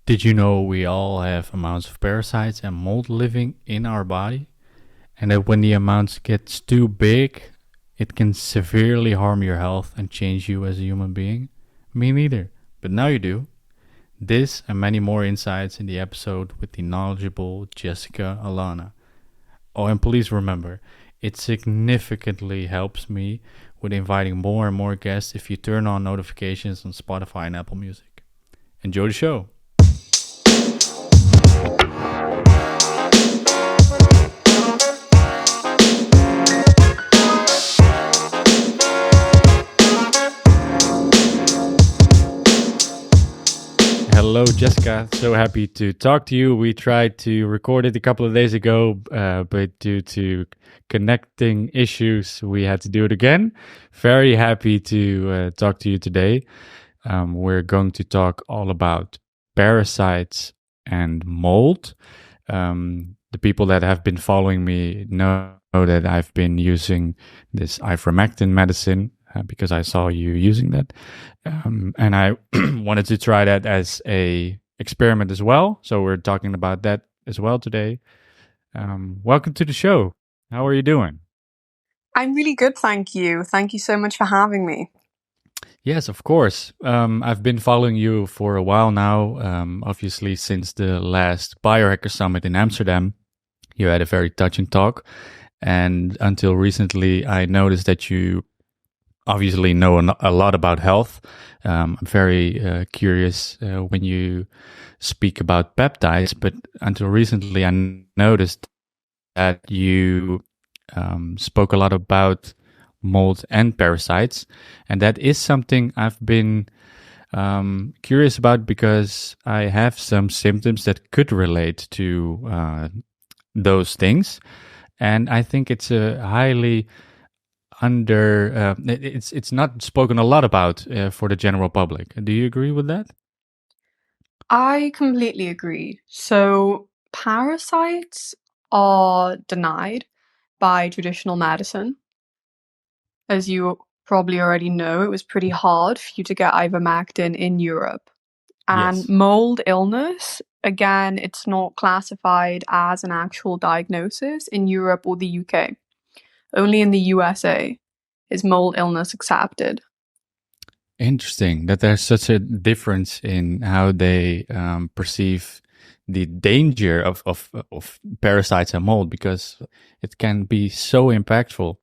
Did you know we all have amounts of parasites and mold living in our body? And that when the amounts gets too big, it can severely harm your health and change you as a human being? Me neither. But now you do. This and many more insights in the episode with the knowledgeable Jessica Alana. Oh, and please remember, it significantly helps me with inviting more and more guests if you turn on notifications on Spotify and Apple Music. Enjoy the show. Hello, Jessica. So happy to talk to you. We tried to record it a couple of days ago, but due to connecting issues, we had to do it again. Very happy to talk to you today. We're going to talk all about parasites and mold. The people that have been following me know that I've been using this ivermectin medicine because I saw you using that. And I wanted to try that as a experiment as well. So we're talking about that as well today. Welcome to the show. How are you doing? I'm really good, thank you. Thank you so much for having me. Yes, of course. I've been following you for a while now, obviously since the last Biohacker Summit in Amsterdam. You had a very touching talk. And until recently, I noticed that you obviously know a lot about health. I'm very curious when you speak about peptides, but until recently, I noticed that you spoke a lot about mold and parasites, and that is something I've been curious about because I have some symptoms that could relate to those things, and I think it's a highly it's not spoken a lot about for the general public. Do you agree with that? I completely agree. So, parasites are denied by traditional medicine. As you probably already know, it was pretty hard for you to get ivermectin in Europe. And Yes. mold illness, again, it's not classified as an actual diagnosis in Europe or the UK. Only in the USA is mold illness accepted. Interesting that there's such a difference in how they perceive the danger of parasites and mold because it can be so impactful.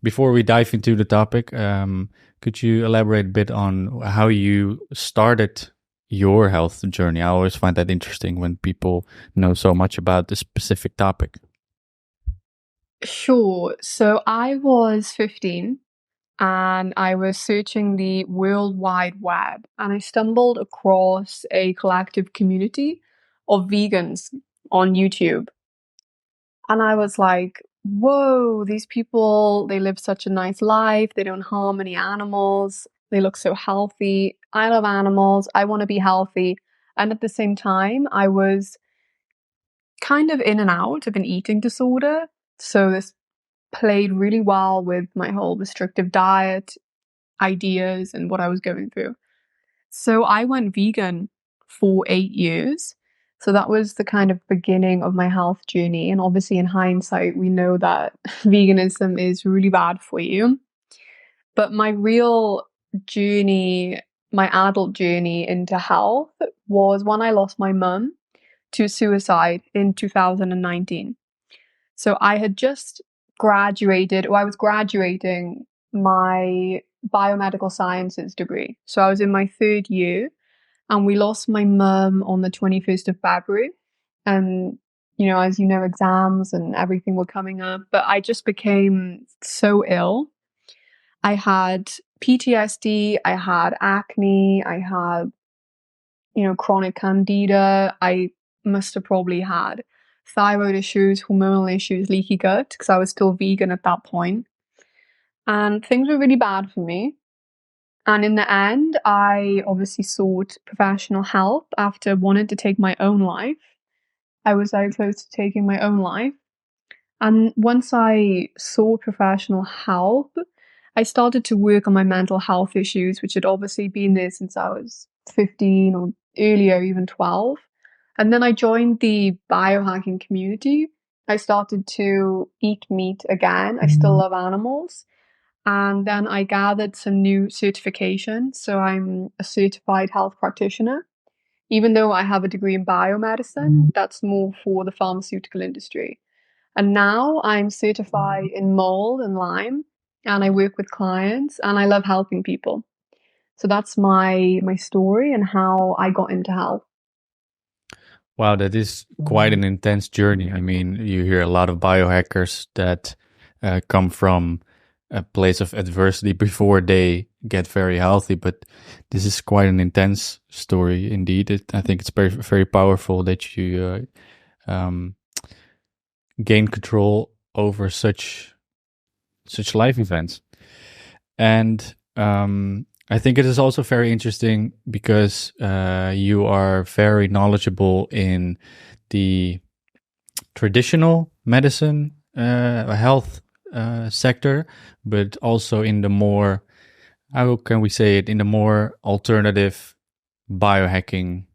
Before we dive into the topic, could you elaborate a bit on how you started your health journey? I always find that interesting when people know so much about the specific topic. Sure. So I was 15 and I was searching the World Wide Web and I stumbled across a collective community of vegans on YouTube. And I was like, whoa, these people, they live such a nice life. They don't harm any animals. They look so healthy. I love animals. I want to be healthy. And at the same time, I was kind of in and out of an eating disorder. So this played really well with my whole restrictive diet ideas and what I was going through. So I went vegan for 8 years. So that was the kind of beginning of my health journey. And obviously, in hindsight, we know that veganism is really bad for you. But my real journey, my adult journey into health was when I lost my mum to suicide in 2019. So I had just graduated, or I was graduating my biomedical sciences degree. So I was in my third year, and we lost my mum on the 21st of February. And, as you know, exams and everything were coming up, but I just became so ill. I had PTSD, I had acne, I had, chronic candida. I must have probably had thyroid issues, hormonal issues, leaky gut, because I was still vegan at that point. And things were really bad for me. And in the end, I obviously sought professional help after wanting to take my own life. I was very close to taking my own life. And once I sought professional help, I started to work on my mental health issues, which had obviously been there since I was 15 or earlier, even 12. And then I joined the biohacking community. I started to eat meat again. I still love animals. And then I gathered some new certifications. So I'm a certified health practitioner. Even though I have a degree in biomedicine, that's more for the pharmaceutical industry. And now I'm certified in mold and Lyme, and I work with clients, and I love helping people. So that's my story and how I got into health. Wow, that is quite an intense journey. I mean, you hear a lot of biohackers that come from a place of adversity before they get very healthy, but this is quite an intense story indeed. I think it's very, very powerful that you gain control over such life events. And I think it is also very interesting because you are very knowledgeable in the traditional medicine, health sector, but also in the more, how can we say it, in the more alternative biohacking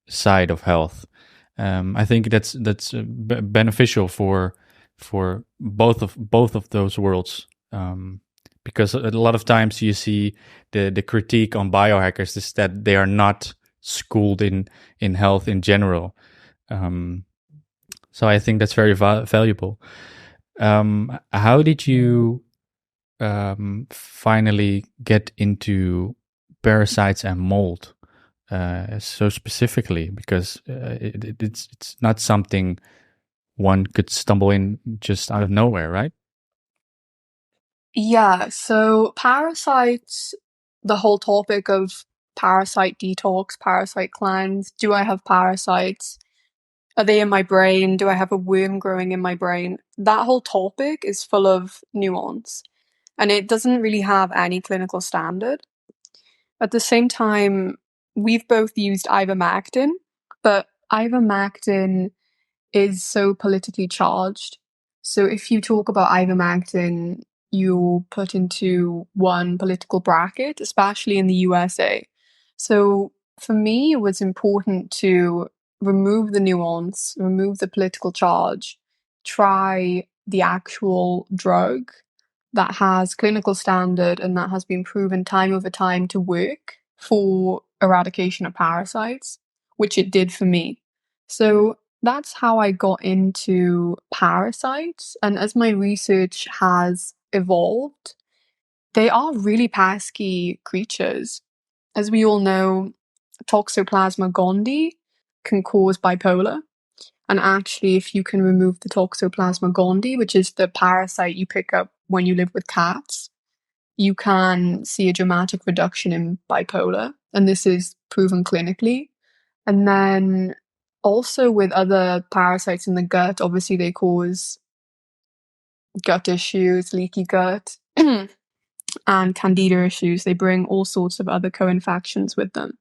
side of health. I think that's beneficial for both of those worlds. Because a lot of times you see the critique on biohackers is that they are not schooled in health in general. So I think that's very valuable. How did you finally get into parasites and mold so specifically? Because it's not something one could stumble in just out of nowhere, right? Yeah, so parasites, the whole topic of parasite detox, parasite cleanse. Do I have parasites? Are they in my brain? Do I have a worm growing in my brain? That whole topic is full of nuance and it doesn't really have any clinical standard. At the same time, we've both used ivermectin, but ivermectin is so politically charged. So if you talk about ivermectin, you're put into one political bracket, especially in the USA. So for me, it was important to remove the nuance, remove the political charge, try the actual drug that has clinical standard and that has been proven time over time to work for eradication of parasites, which it did for me. So that's how I got into parasites. And as my research has evolved, they are really pesky creatures. As we all know, Toxoplasma gondii can cause bipolar. And actually, if you can remove the Toxoplasma gondii, which is the parasite you pick up when you live with cats, you can see a dramatic reduction in bipolar. And this is proven clinically. And then also with other parasites in the gut, obviously they cause gut issues, leaky gut, and candida issues. They bring all sorts of other co-infections with them.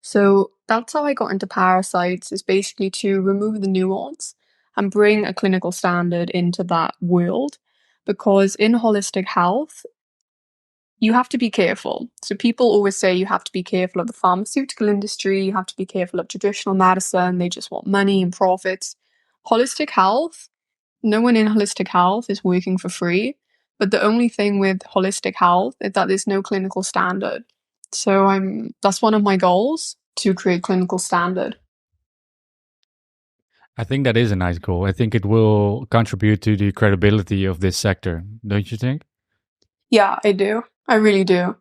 So that's how I got into parasites, is basically to remove the nuance and bring a clinical standard into that world. Because in holistic health, you have to be careful. So people always say you have to be careful of the pharmaceutical industry, you have to be careful of traditional medicine, they just want money and profits. Holistic health, no one in holistic health is working for free, but the only thing with holistic health is that there's no clinical standard. So that's one of my goals, to create clinical standard. I think that is a nice goal. I think it will contribute to the credibility of this sector, don't you think? Yeah, I do. I really do.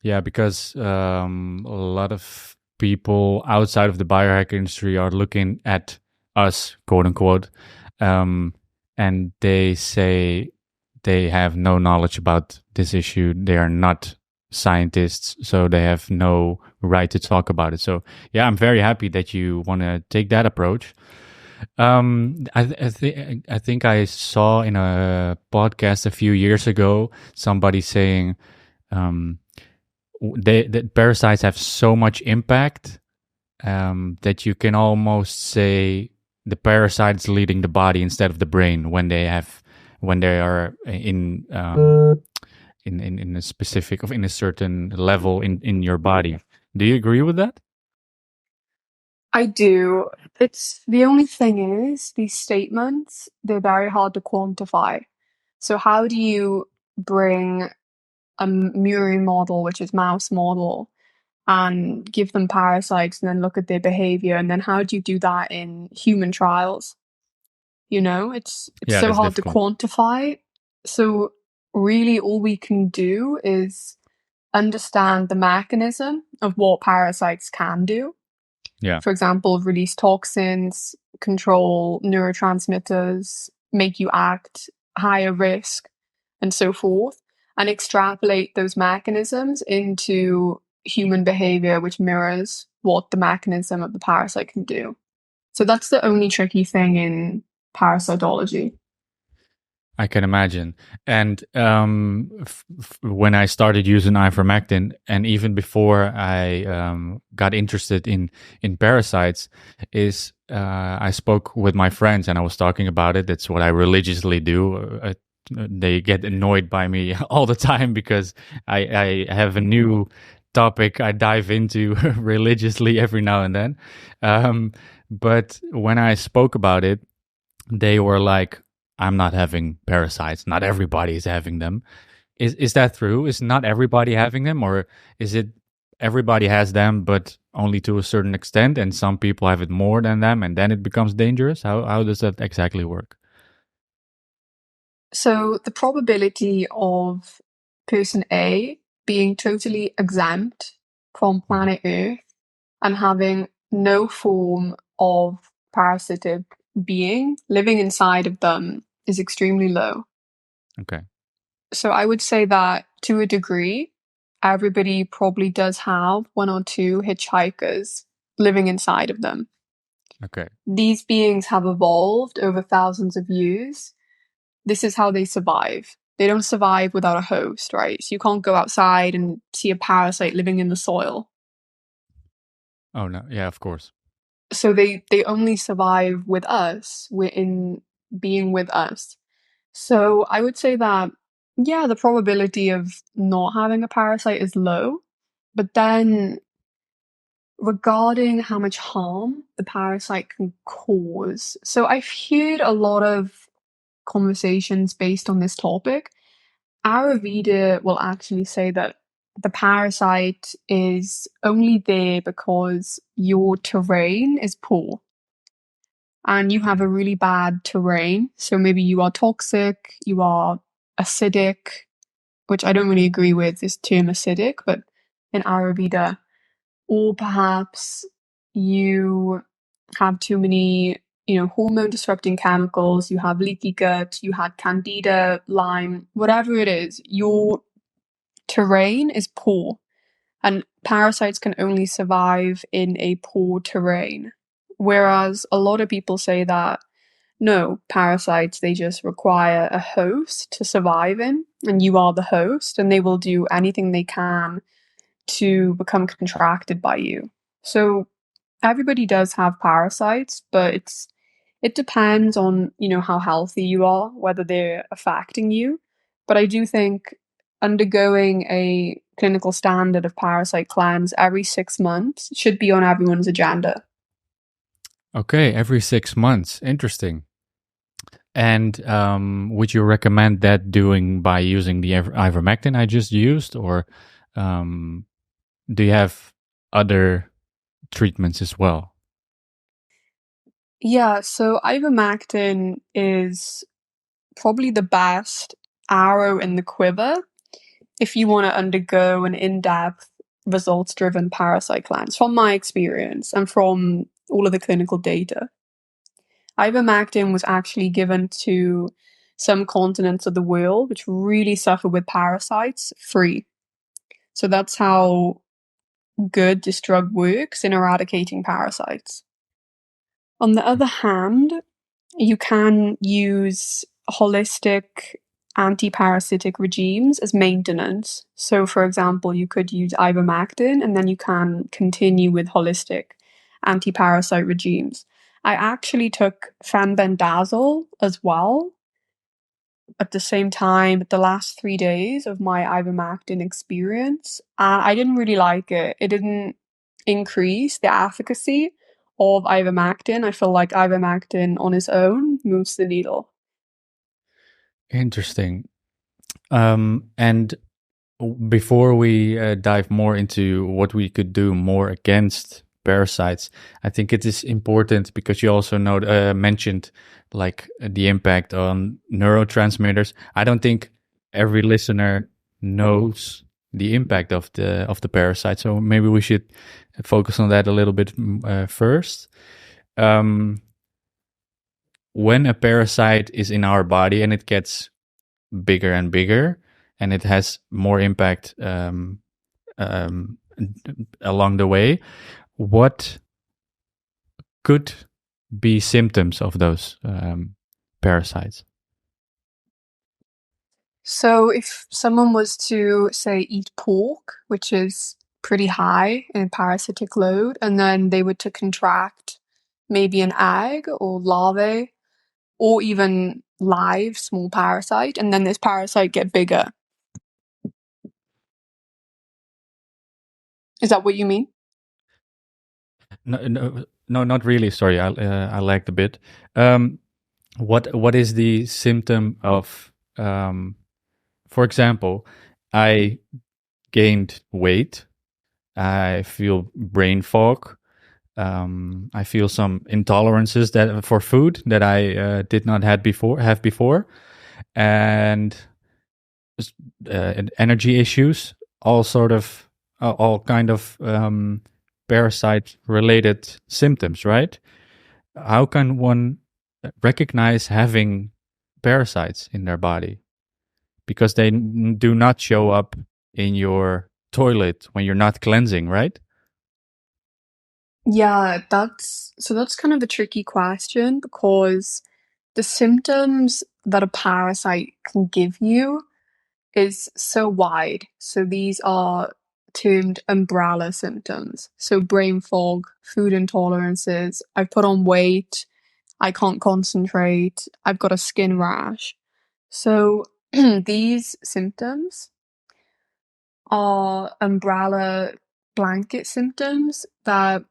Yeah, because a lot of people outside of the biohacker industry are looking at us, quote unquote, and they say they have no knowledge about this issue. They are not scientists, so they have no right to talk about it. So, yeah, I'm very happy that you want to take that approach. I think I saw in a podcast a few years ago somebody saying that parasites have so much impact that you can almost say the parasites leading the body instead of the brain when they are in a specific, of in a certain level in your body. Do you agree with that? I do. It's the only thing is these statements, they're very hard to quantify. So how do you bring a murine model, which is mouse model, and give them parasites and then look at their behavior, and then how do you do that in human trials? You know, it's Yeah, so that's hard to difficult. quantify. So really all we can do is understand the mechanism of what parasites can do. Yeah. For example, release toxins, control neurotransmitters, make you act higher risk, and so forth, and extrapolate those mechanisms into human behavior, which mirrors what the mechanism of the parasite can do. So that's the only tricky thing in parasitology. I can imagine. And when I started using ivermectin, and even before I got interested in parasites, is I spoke with my friends and I was talking about it. That's what I religiously do. They get annoyed by me all the time because I have a new topic I dive into religiously every now and then. But when I spoke about it, they were like, I'm not having parasites. Not everybody is having them. Is that true? Is not everybody having them, or is it everybody has them, but only to a certain extent, and some people have it more than them, and then it becomes dangerous? How does that exactly work? So the probability of person A being totally exempt from Mhm. planet Earth and having no form of parasitic being living inside of them is extremely low. Okay. So I would say that to a degree, everybody probably does have one or two hitchhikers living inside of them. Okay. These beings have evolved over thousands of years. This is how they survive. They don't survive without a host, right? So you can't go outside and see a parasite living in the soil. Oh no. Yeah. Of course. So they only survive with us. We're in being with us. So I would say that yeah, the probability of not having a parasite is low, but then regarding how much harm the parasite can cause. So I've heard a lot of conversations based on this topic. Ayurveda will actually say that the parasite is only there because your terrain is poor and you have a really bad terrain. So maybe you are toxic, you are acidic, which I don't really agree with this term acidic, but in Ayurveda, or perhaps you have too many, hormone disrupting chemicals, you have leaky gut, you had candida, Lyme, whatever it is, your terrain is poor, and parasites can only survive in a poor terrain. Whereas a lot of people say that no, parasites, they just require a host to survive in, and you are the host, and they will do anything they can to become contracted by you. So everybody does have parasites, but it depends on, how healthy you are, whether they're affecting you. But I do think undergoing a clinical standard of parasite cleanse every 6 months should be on everyone's agenda. Okay. Every 6 months. Interesting. And would you recommend that doing by using the ivermectin I just used, or um, do you have other treatments as well? Yeah, so ivermectin is probably the best arrow in the quiver if you want to undergo an in-depth, results-driven parasite cleanse, from my experience and from all of the clinical data. Ivermectin was actually given to some continents of the world which really suffer with parasites free. So that's how good this drug works in eradicating parasites. On the other hand, you can use holistic anti-parasitic regimes as maintenance. So, for example, you could use ivermectin and then you can continue with holistic anti-parasite regimes. I actually took fenbendazole as well at the same time the last 3 days of my ivermectin experience, and I didn't really like it. It didn't increase the efficacy of ivermectin. I feel like ivermectin on its own moves the needle. Interesting. And before we dive more into what we could do more against parasites, I think it is important because you also mentioned like the impact on neurotransmitters. I don't think every listener knows the impact of the parasite, so maybe we should focus on that a little bit first. When a parasite is in our body and it gets bigger and bigger, and it has more impact along the way, what could be symptoms of those parasites? So if someone was to, say, eat pork, which is pretty high in parasitic load, and then they were to contract maybe an egg or larvae, or even live small parasite, and then this parasite get bigger. Is that what you mean? No, not really. Sorry, I lagged a bit. What is the symptom of, for example, I gained weight, I feel brain fog, I feel some intolerances that for food that I did not have before, and energy issues, all kind of parasite related symptoms, right? How can one recognize having parasites in their body? Because they do not show up in your toilet when you're not cleansing, right? Yeah, that's kind of a tricky question because the symptoms that a parasite can give you is so wide. So these are termed umbrella symptoms. So brain fog, food intolerances, I've put on weight, I can't concentrate, I've got a skin rash. So these symptoms are umbrella blanket symptoms that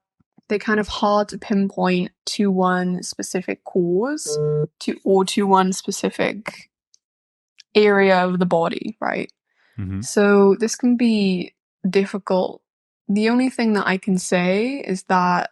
they're kind of hard to pinpoint to one specific cause to one specific area of the body, right? Mm-hmm. So this can be difficult. The only thing that I can say is that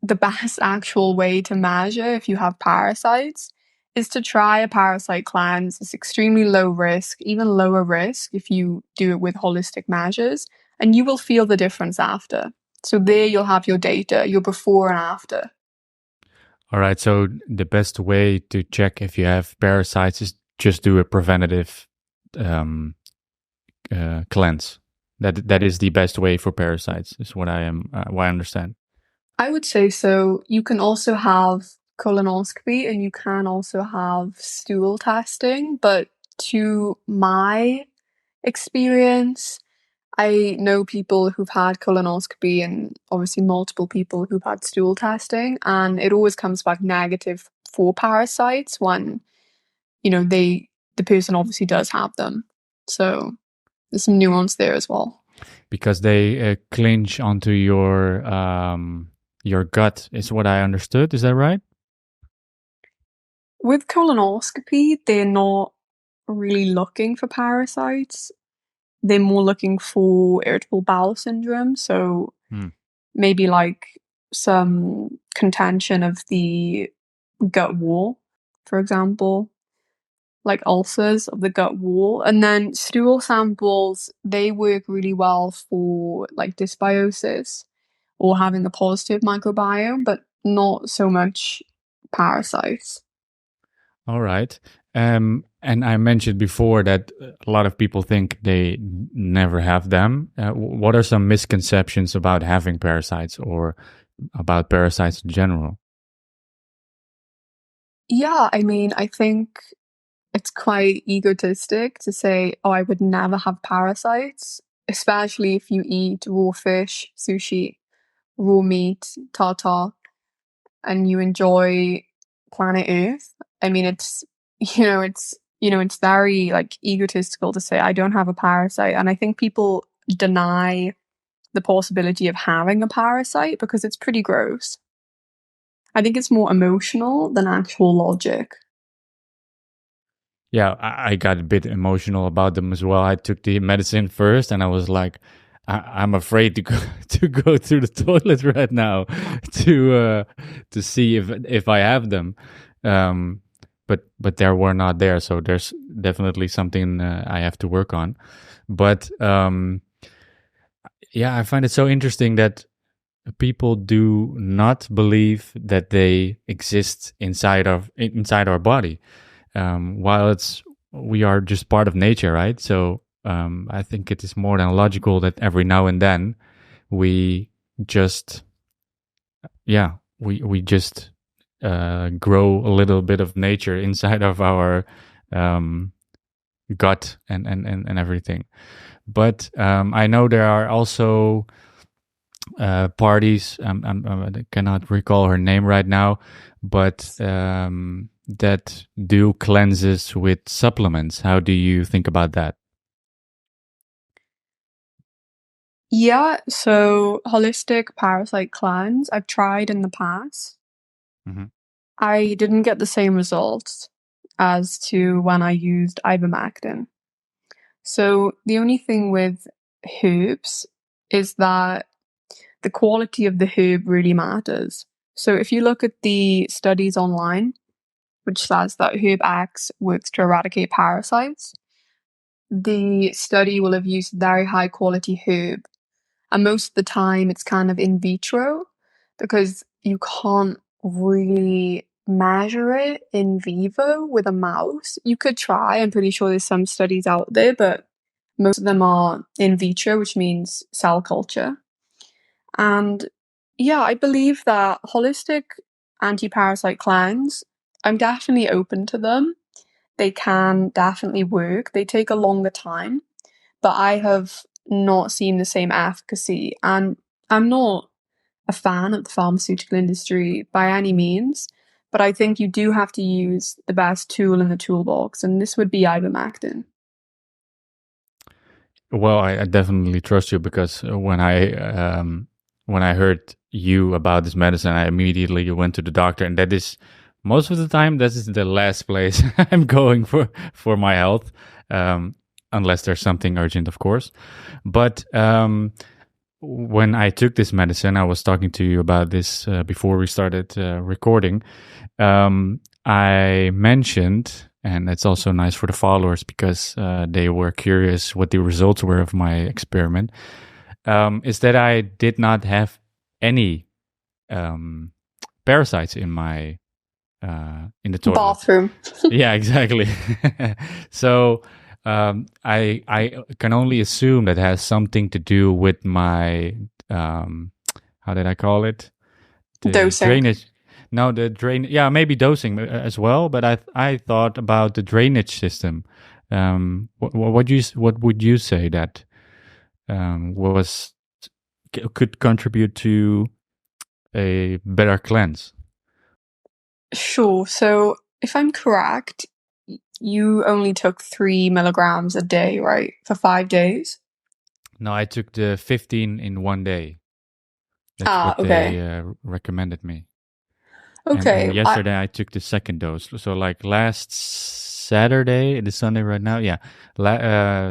the best actual way to measure if you have parasites is to try a parasite cleanse. It's extremely low risk, even lower risk if you do it with holistic measures, and you will feel the difference after. So there you'll have your data, your before and after. All right. So the best way to check if you have parasites is just do a preventative cleanse. That is the best way for parasites. Is what what I understand. I would say so. You can also have colonoscopy and you can also have stool testing, but to my experience, I know people who've had colonoscopy and obviously multiple people who've had stool testing, and it always comes back negative for parasites when, the person obviously does have them. So there's some nuance there as well. Because they clinch onto your gut, is what I understood. Is that right? With colonoscopy, they're not really looking for parasites. They're more looking for irritable bowel syndrome. So maybe like some contention of the gut wall, for example, like ulcers of the gut wall. And then stool samples, they work really well for like dysbiosis or having a positive microbiome, but not so much parasites. All right. And I mentioned before that a lot of people think they never have them. What are some misconceptions about having parasites or about parasites in general? Yeah, I mean, I think it's quite egotistic to say, oh, I would never have parasites, especially if you eat raw fish, sushi, raw meat, tartar, and you enjoy planet Earth. I mean, it's very like egotistical to say I don't have a parasite. And I think people deny the possibility of having a parasite because it's pretty gross. I think it's more emotional than actual logic. Yeah, I got a bit emotional about them as well. I took the medicine first, and I was like, I'm afraid to go to go to the toilet right now to see if I have them. Um, but they were not there, so there's definitely something I have to work on. But yeah, I find it so interesting that people do not believe that they exist inside our body, while we are just part of nature, right? So I think it is more than logical that every now and then we just we just grow a little bit of nature inside of our um, gut and everything. But I know there are also parties. I cannot recall her name right now, but that do cleanses with supplements. How do you think about that? Yeah, so holistic parasite cleanse, I've tried in the past. Mm-hmm. I didn't get the same results as to when I used ivermectin. So the only thing with herbs is that the quality of the herb really matters. So if you look at the studies online, which says that herb X works to eradicate parasites, the study will have used very high quality herb. And most of the time it's kind of in vitro because you can't really measure it in vivo with a mouse. You could try, I'm pretty sure there's some studies out there, but most of them are in vitro, which means cell culture. And yeah, I believe that holistic anti-parasite cleanse, I'm definitely open to them. They can definitely work. They take a longer time, but I have not seen the same efficacy. And I'm not a fan of the pharmaceutical industry by any means, but I think you do have to use the best tool in the toolbox, and this would be ivermectin. Well, I definitely trust you because when I heard you about this medicine, I immediately went to the doctor, and that is most of the time that is the last place I'm going for my health, um, unless there's something urgent, of course. But when I took this medicine, I was talking to you about this before we started recording. I mentioned, and it's also nice for the followers because they were curious what the results were of my experiment, is that I did not have any um, parasites in the toilet. Bathroom. Yeah, exactly. So I can only assume that has something to do with my how did I call it? The Dosing. drainage. No, the drain. Yeah, maybe dosing as well. But I thought about the drainage system. What would you say that was could contribute to a better cleanse? Sure. So if I'm correct, you only took 3 milligrams a day, right? For 5 days? No, I took the 15 in one day. That's Ah, what they okay. recommended me. And Okay. yesterday I took the second dose. So like last Saturday, it is Sunday right now. Yeah,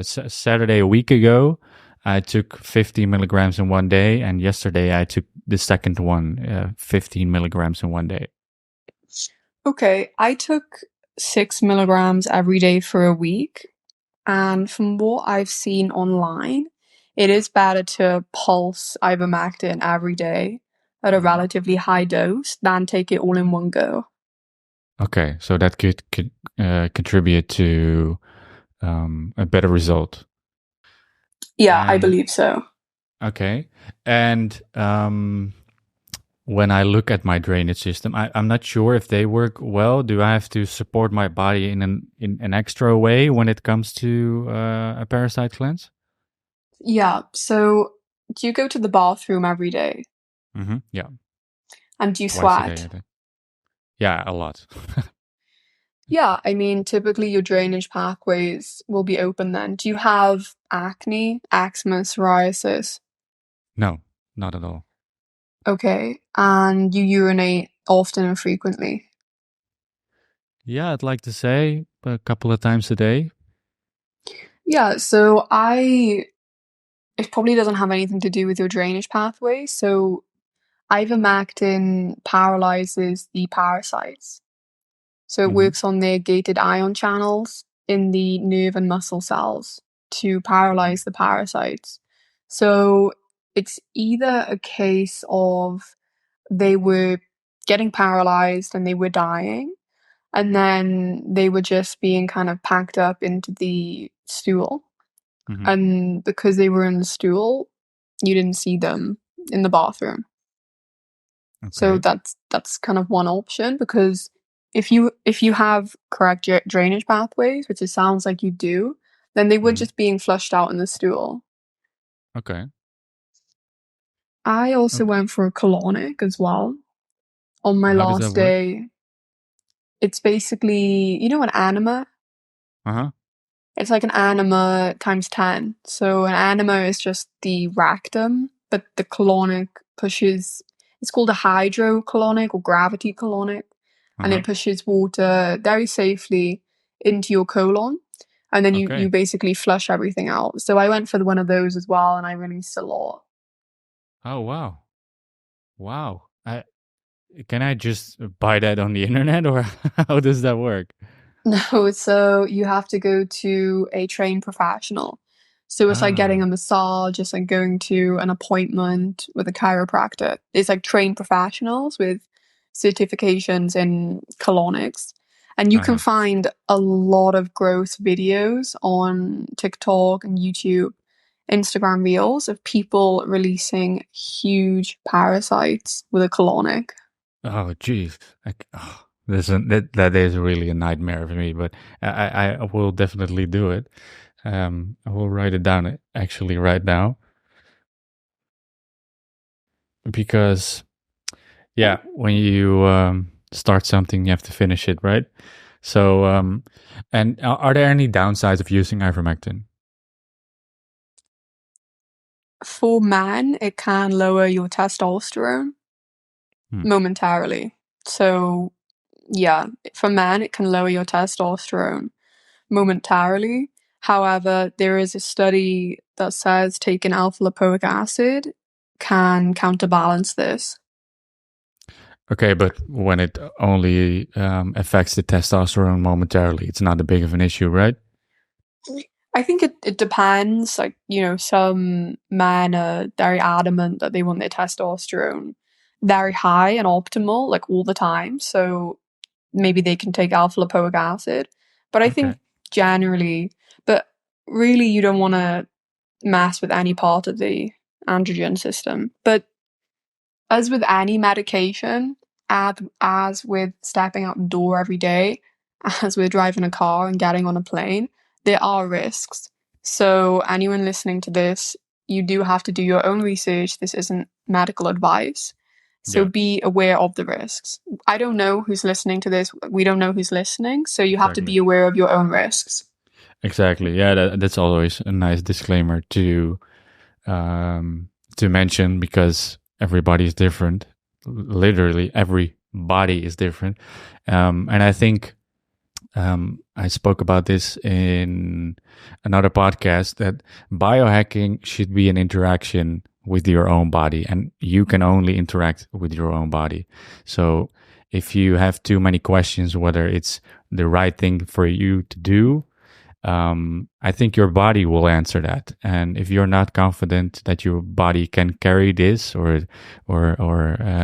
Saturday a week ago, I took 50 milligrams in one day, and yesterday I took the second one, 15 milligrams in one day. Okay. I took 6 milligrams every day for a week. And from what I've seen online, it is better to pulse ivermectin every day at a Mhm. relatively high dose than take it all in one go. Okay, so that could contribute to a better result. Yeah, I And believe so. okay, and when I look at my drainage system, I'm not sure if they work well. Do I have to support my body in an extra way when it comes to a parasite cleanse? Yeah. So, do you go to the bathroom every day? Yeah, And do you twice a day, I sweat? think. Yeah, a lot. Yeah, I mean, typically your drainage pathways will be open then. Do you have acne, eczema, psoriasis? No, not at all. Okay. And you urinate often and frequently? Yeah, I'd like to say a couple of times a day. Yeah, so it probably doesn't have anything to do with your drainage pathway. So ivermectin paralyzes the parasites. So it Hmm. works on their gated ion channels in the nerve and muscle cells to Hmm. paralyze the parasites. So it's either a case of they were getting paralyzed and they were dying, and then they were just being kind of packed up into the stool. Hmm. And because they were in the stool, you didn't see them in the bathroom. So Okay. that's kind of one option, because if you have correct drainage pathways, which it sounds like you do, then they would Hmm. just being flushed out in the stool. Okay. I also Okay. went for a colonic as well on my How does that last work? day. It's basically, an anima. Uh huh. It's like an anima times 10. So an anima is just the rectum, but the colonic pushes, it's called a hydrocolonic or gravity colonic, Uh and huh. it pushes water very safely into your colon. And then you Okay. basically flush everything out. So I went for one of those as well, and I released a lot. Oh wow. Wow. Can I just buy that on the internet, or how does that work? No, so you have to go to a trained professional. So it's like getting Ah. a massage, it's like going to an appointment with a chiropractor. It's like trained professionals with certifications in colonics. And you Uh can huh. find a lot of growth videos on TikTok and YouTube, Instagram reels of people releasing huge parasites with a colonic. Oh, jeez. That is really a nightmare for me, but I will definitely do it. I will write it down actually right now because yeah, when you start something, you have to finish it, right? So, and are there any downsides of using ivermectin? For men, it can lower your testosterone Hmm. momentarily. So, yeah, for men, it can lower your testosterone momentarily. However, there is a study that says taking alpha lipoic acid can counterbalance this. Okay, but when it only affects the testosterone momentarily, it's not a big of an issue, right? I think it depends. Like, some men are very adamant that they want their testosterone very high and optimal, like all the time. So maybe they can take alpha lipoic acid. But I Okay. think generally, but really, you don't want to mess with any part of the androgen system. But as with any medication, as with stepping out the door every day, as with driving a car and getting on a plane, there are risks. So, anyone listening to this, you do have to do your own research. This isn't medical advice. So, Yeah, be aware of the risks. I don't know who's listening to this. We don't know who's listening. So, you have to exactly. be aware of your own risks. Exactly. Yeah, that's always a nice disclaimer um, to mention because everybody is different. Literally, every body is different. And I think I spoke about this in another podcast that biohacking should be an interaction with your own body, and you can only interact with your own body. So if you have too many questions whether it's the right thing for you to do, I think your body will answer that. And if you're not confident that your body can carry this or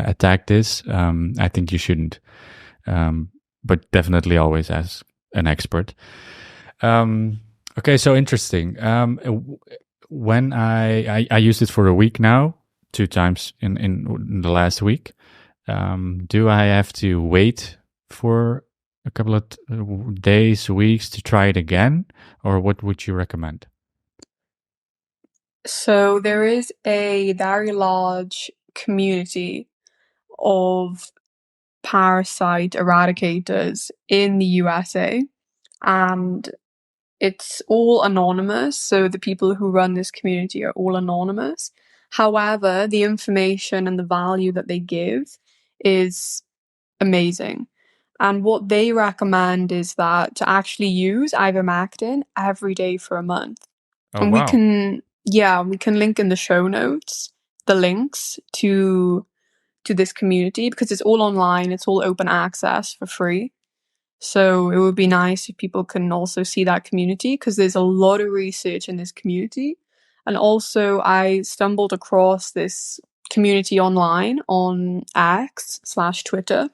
attack this, I think you shouldn't. Um, but definitely always ask an expert. Um, okay, so interesting. When I used it for a week now, two times in the last week. Do I have to wait for a couple of days, weeks to try it again, or what would you recommend? So, there is a very large community of parasite eradicators in the USA, and it's all anonymous. So the people who run this community are all anonymous. However, the information and the value that they give is amazing. And what they recommend is that to actually use ivermectin every day for a month. Oh, And wow. we can link in the show notes the links to this community because it's all online, it's all open access for free. So it would be nice if people can also see that community because there's a lot of research in this community. And also I stumbled across this community online on X/Twitter.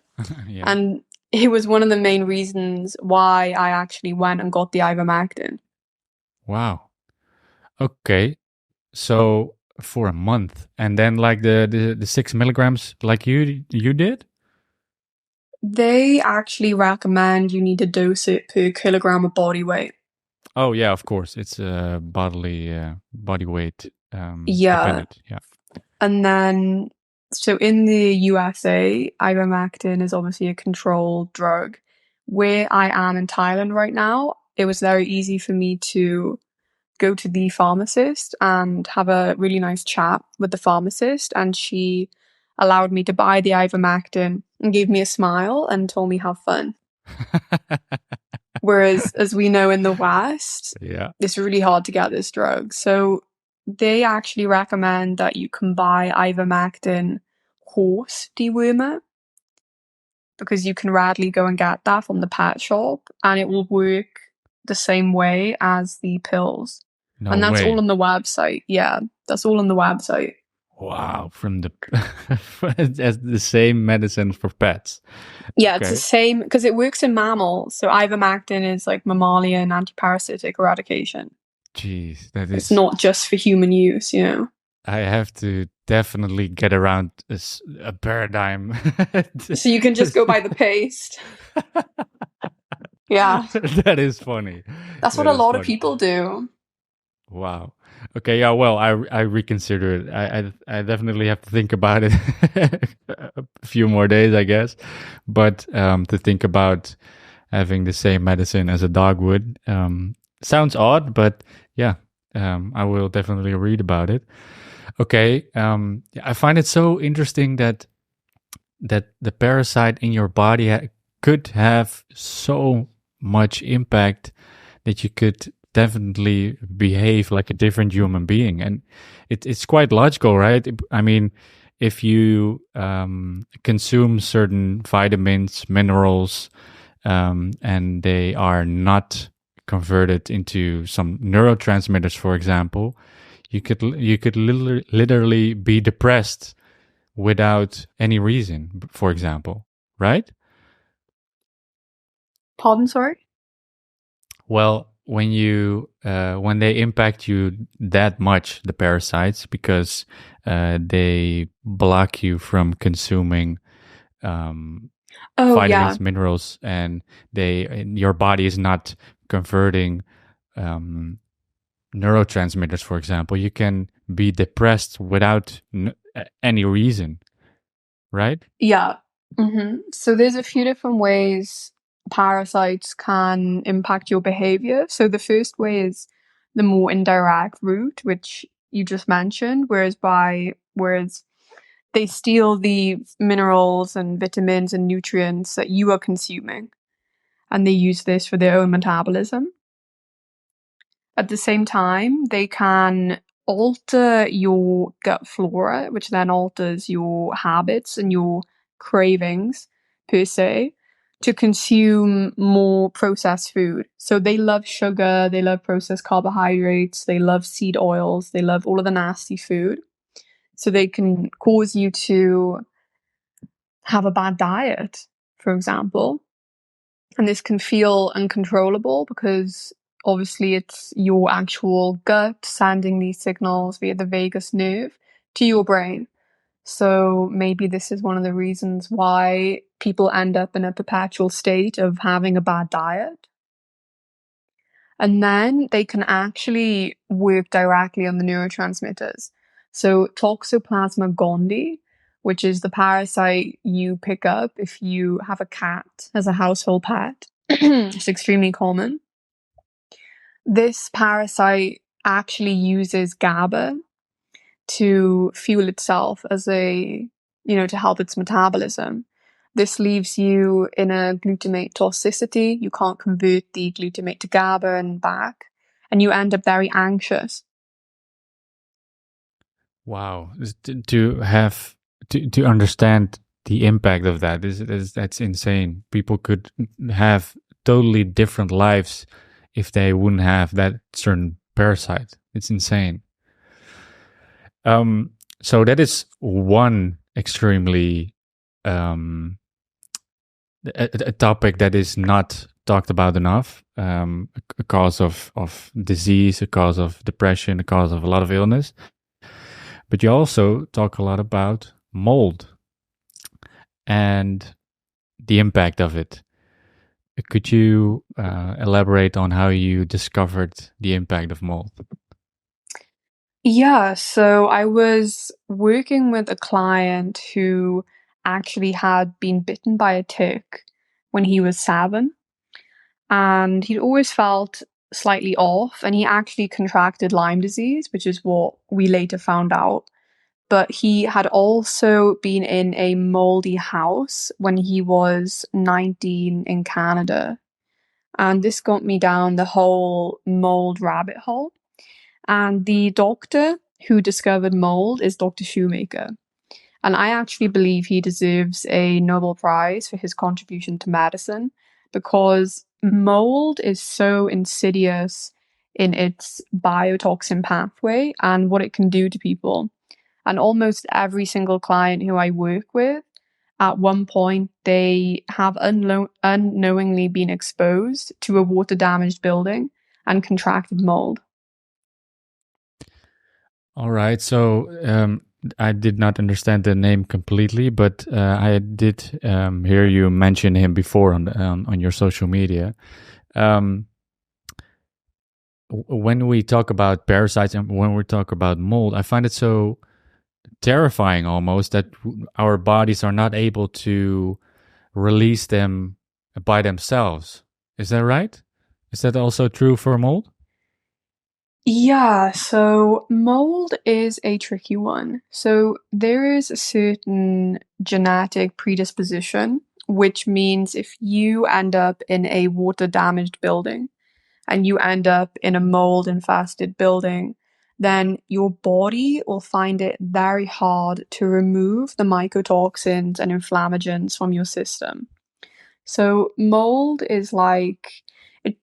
Yeah. And it was one of the main reasons why I actually went and got the ivermectin. Wow. Okay. So for a month, and then like the 6 milligrams, like you did. They actually recommend you need to dose it per kilogram of body weight. Oh yeah, of course. It's bodily body weight Yeah. dependent. Yeah. And then, so in the USA, ivermectin is obviously a controlled drug. Where I am in Thailand right now, it was very easy for me to go to the pharmacist and have a really nice chat with the pharmacist. And she allowed me to buy the ivermectin and gave me a smile and told me have fun. Whereas, as we know in the West, Yeah. it's really hard to get this drug. So they actually recommend that you can buy ivermectin horse dewormer because you can readily go and get that from the pet shop and it will work the same way as the pills. No And that's way. all on the website. Yeah, that's all on the website. Wow, from the as the same medicine for pets. Yeah, it's the Okay. same because it works in mammals. So ivermectin is like mammalian antiparasitic eradication. Jeez, that It's is. not just for human use, you know. I have to definitely get around a paradigm. So you can just go by the paste. Yeah, That is funny. that's what That a is lot of funny. people do. Wow. Okay. Yeah. Well, I reconsider it. I definitely have to think about it a few more days, I guess. But to think about having the same medicine as a dog would sounds odd, but yeah, I will definitely read about it. Okay. I find it so interesting that the parasite in your body could have so much impact that you could definitely behave like a different human being, and it's quite logical, right? I mean, if you consume certain vitamins, minerals, and they are not converted into some neurotransmitters, for example, you could literally be depressed without any reason, for example, right? Pardon, sorry? Well, when they impact you that much, the parasites, because they block you from consuming Oh, vitamins, yeah. minerals, and your body is not converting um, neurotransmitters, for example, you can be depressed without any reason, right? Yeah. So there's a few different ways parasites can impact your behavior. So the first way is the more indirect route, which you just mentioned, whereas they steal the minerals and vitamins and nutrients that you are consuming, and they use this for their own metabolism. At the same time, they can alter your gut flora, which then alters your habits and your cravings, per se, to consume more processed food. So they love sugar, they love processed carbohydrates, they love seed oils, they love all of the nasty food. So they can cause you to have a bad diet, for example. And this can feel uncontrollable because obviously it's your actual gut sending these signals via the vagus nerve to your brain. So maybe this is one of the reasons why people end up in a perpetual state of having a bad diet. And then they can actually work directly on the neurotransmitters. So Toxoplasma gondii, which is the parasite you pick up if you have a cat as a household pet, it's extremely common. This parasite actually uses GABA to fuel itself as to help its metabolism. This leaves you in a glutamate toxicity. You can't convert the glutamate to GABA and back, and you end up very anxious. Wow, to understand the impact of that that's insane. People could have totally different lives if they wouldn't have that certain parasite. It's insane. So that is one extremely a topic that is not talked about enough. A cause of disease, a cause of depression, a cause of a lot of illness. But you also talk a lot about mold and the impact of it. Could you elaborate on how you discovered the impact of mold? Yeah, so I was working with a client who actually had been bitten by a tick when he was 7, and he'd always felt slightly off, and he actually contracted Lyme disease, which is what we later found out. But he had also been in a moldy house when he was 19 in Canada. And this got me down the whole mold rabbit hole. And the doctor who discovered mold is Dr. Shoemaker. And I actually believe he deserves a Nobel Prize for his contribution to medicine, because mold is so insidious in its biotoxin pathway and what it can do to people. And almost every single client who I work with, at one point, they have unknowingly been exposed to a water-damaged building and contracted mold. All right. So I did not understand the name completely, but I did hear you mention him before on your social media. When we talk about parasites and when we talk about mold, I find it so terrifying almost that our bodies are not able to release them by themselves. Is that right? Is that also true for mold? Yeah, so mold is a tricky one. So there is a certain genetic predisposition, which means if you end up in a water damaged building and you end up in a mold infested building, then your body will find it very hard to remove the mycotoxins and inflammagens from your system. So mold is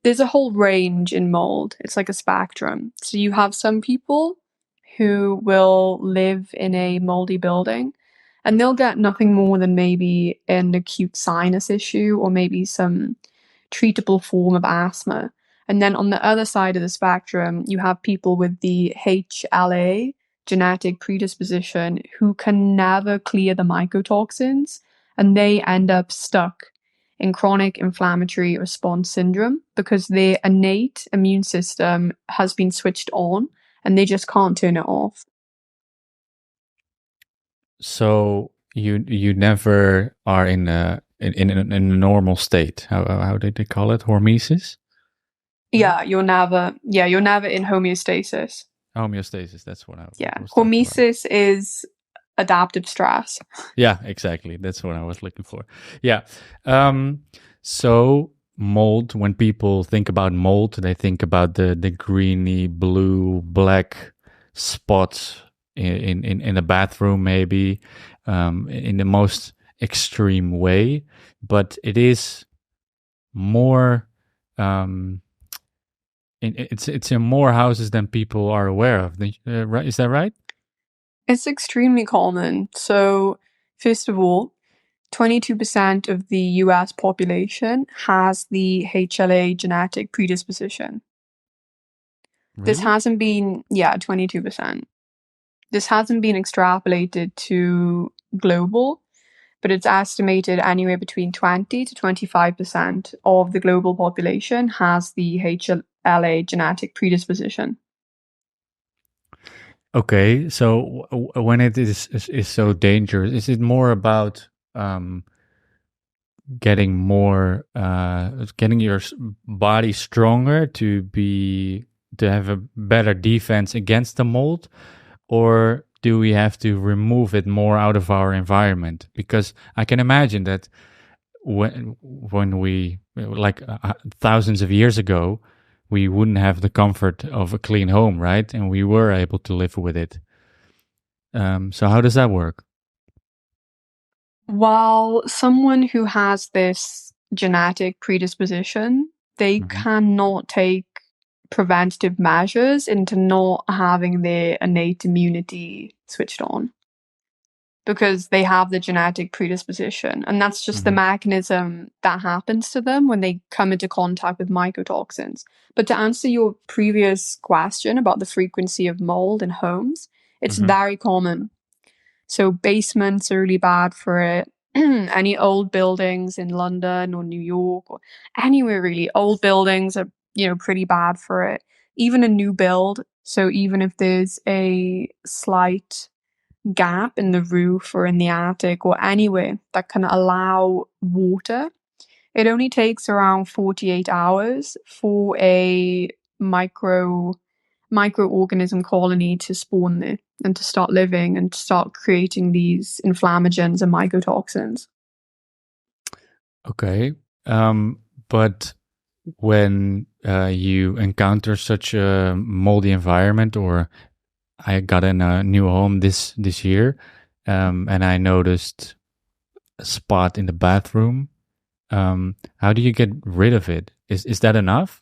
there's a whole range in mold. It's like a spectrum. So you have some people who will live in a moldy building and they'll get nothing more than maybe an acute sinus issue or maybe some treatable form of asthma. And then on the other side of the spectrum, you have people with the HLA genetic predisposition who can never clear the mycotoxins and they end up stuck in chronic inflammatory response syndrome because their innate immune system has been switched on and they just can't turn it off. So you never are in a normal state. How did they call it? Hormesis? Yeah, you're never in homeostasis. Homeostasis, that's what I was Hormesis is adaptive stress. Yeah, exactly. That's what I was looking for. Yeah. So mold, when people think about mold, they think about the greeny, blue, black spots in a bathroom, maybe, in the most extreme way. But it is more, it's in more houses than people are aware of. Right? Is that right? It's extremely common. So, first of all, 22% of the US population has the HLA genetic predisposition. Really? This hasn't been, 22%. This hasn't been extrapolated to global, but it's estimated anywhere between 20 to 25% of the global population has the HLA genetic predisposition. Okay, so when it is so dangerous, is it more about getting your body stronger to have a better defense against the mold, or do we have to remove it more out of our environment? Because I can imagine that when we, like thousands of years ago, we wouldn't have the comfort of a clean home, right? And we were able to live with it. So how does that work? While someone who has this genetic predisposition, they cannot take preventative measures into not having their innate immunity switched on because they have the genetic predisposition. And that's just the mechanism that happens to them when they come into contact with mycotoxins. But to answer your previous question about the frequency of mold in homes, it's very common. So basements are really bad for it. Any old buildings in London or New York or anywhere really, old buildings are, pretty bad for it. Even a new build. So even if there's a slight gap in the roof or in the attic or anywhere that can allow water, it only takes around 48 hours for a microorganism colony to spawn there and to start living and to start creating these inflammagens and mycotoxins. Okay. But when you encounter such a moldy environment, or I got in a new home this year, and I noticed a spot in the bathroom. How do you get rid of it? Is that enough?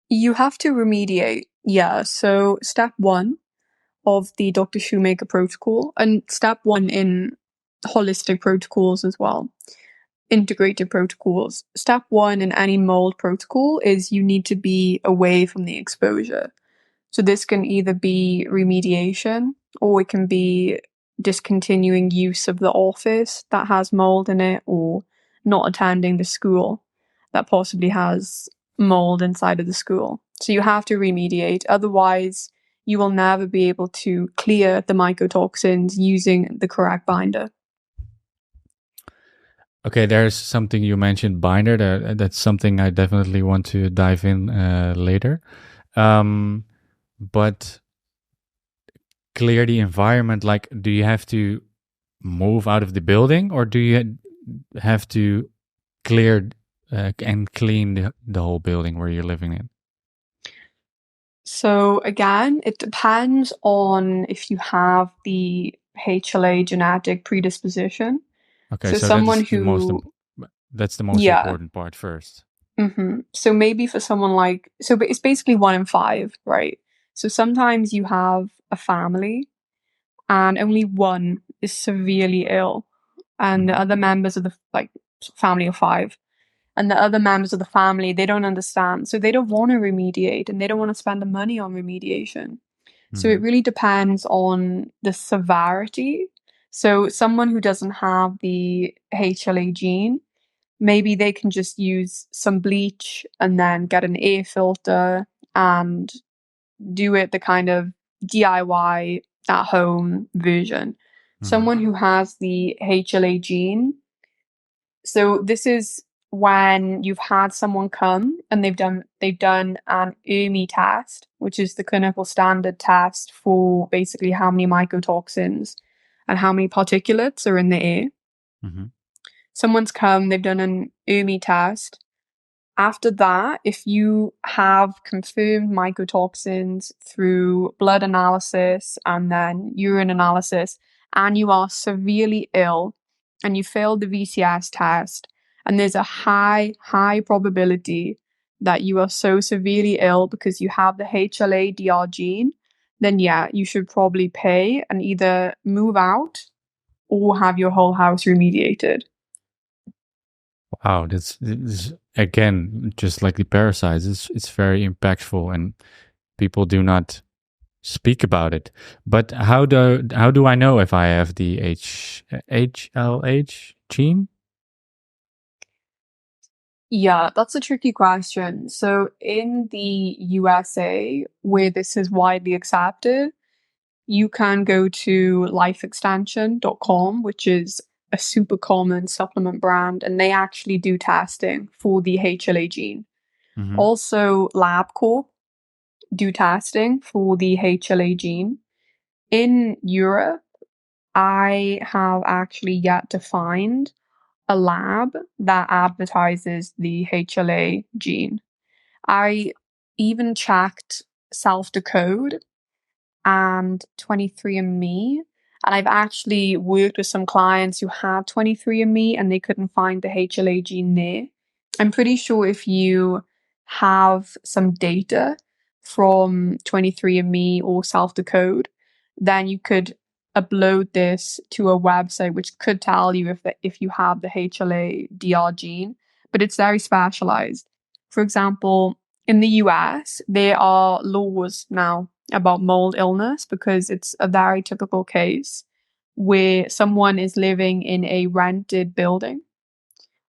You have to remediate. Yeah. So step 1 of the Dr. Shoemaker protocol, and step 1 in holistic protocols as well, integrated protocols. Step 1 in any mold protocol is you need to be away from the exposure. So this can either be remediation or it can be discontinuing use of the office that has mold in it, or not attending the school that possibly has mold inside of the school. So you have to remediate. Otherwise, you will never be able to clear the mycotoxins using the correct binder. Okay, there's something you mentioned, binder. That's something I definitely want to dive in later. But clear the environment, like, do you have to move out of the building, or do you have to clear and clean the whole building where you're living in? So again, it depends on if you have the HLA genetic predisposition. Okay, So so someone that's the most important part first. So maybe for someone but it's basically 1 in 5, right? So sometimes you have a family and only one is severely ill, and the other members of the family of 5, and the other members of the family, they don't understand, so they don't want to remediate and they don't want to spend the money on remediation. So it really depends on the severity. So someone who doesn't have the HLA gene, maybe they can just use some bleach and then get an air filter and do it the kind of DIY at home version. Someone who has the HLA gene. So this is when you've had someone come and they've done an ERMI test, which is the clinical standard test for basically how many mycotoxins and how many particulates are in the air. Someone's come, they've done an ERMI test. After that, if you have confirmed mycotoxins through blood analysis and then urine analysis, and you are severely ill and you failed the VCS test, and there's a high probability that you are so severely ill because you have the HLA-DR gene, then yeah, you should probably pay and either move out or have your whole house remediated. Wow, this again, just like the parasites, it's very impactful, and people do not speak about it. But how do I know if I have the HLH gene? Yeah, that's a tricky question. So in the USA, where this is widely accepted, you can go to lifeextension.com, which is a super common supplement brand, and they actually do testing for the HLA gene. Also, LabCorp do testing for the HLA gene. In Europe, I have actually yet to find a lab that advertises the HLA gene. I even checked Self Decode and 23andMe. And I've actually worked with some clients who had 23andMe and they couldn't find the HLA gene there. I'm pretty sure if you have some data from 23andMe or Self Decode, then you could upload this to a website which could tell you if you have the HLA-DR gene, but it's very specialized. For example, in the US, there are laws now about mold illness because it's a very typical case where someone is living in a rented building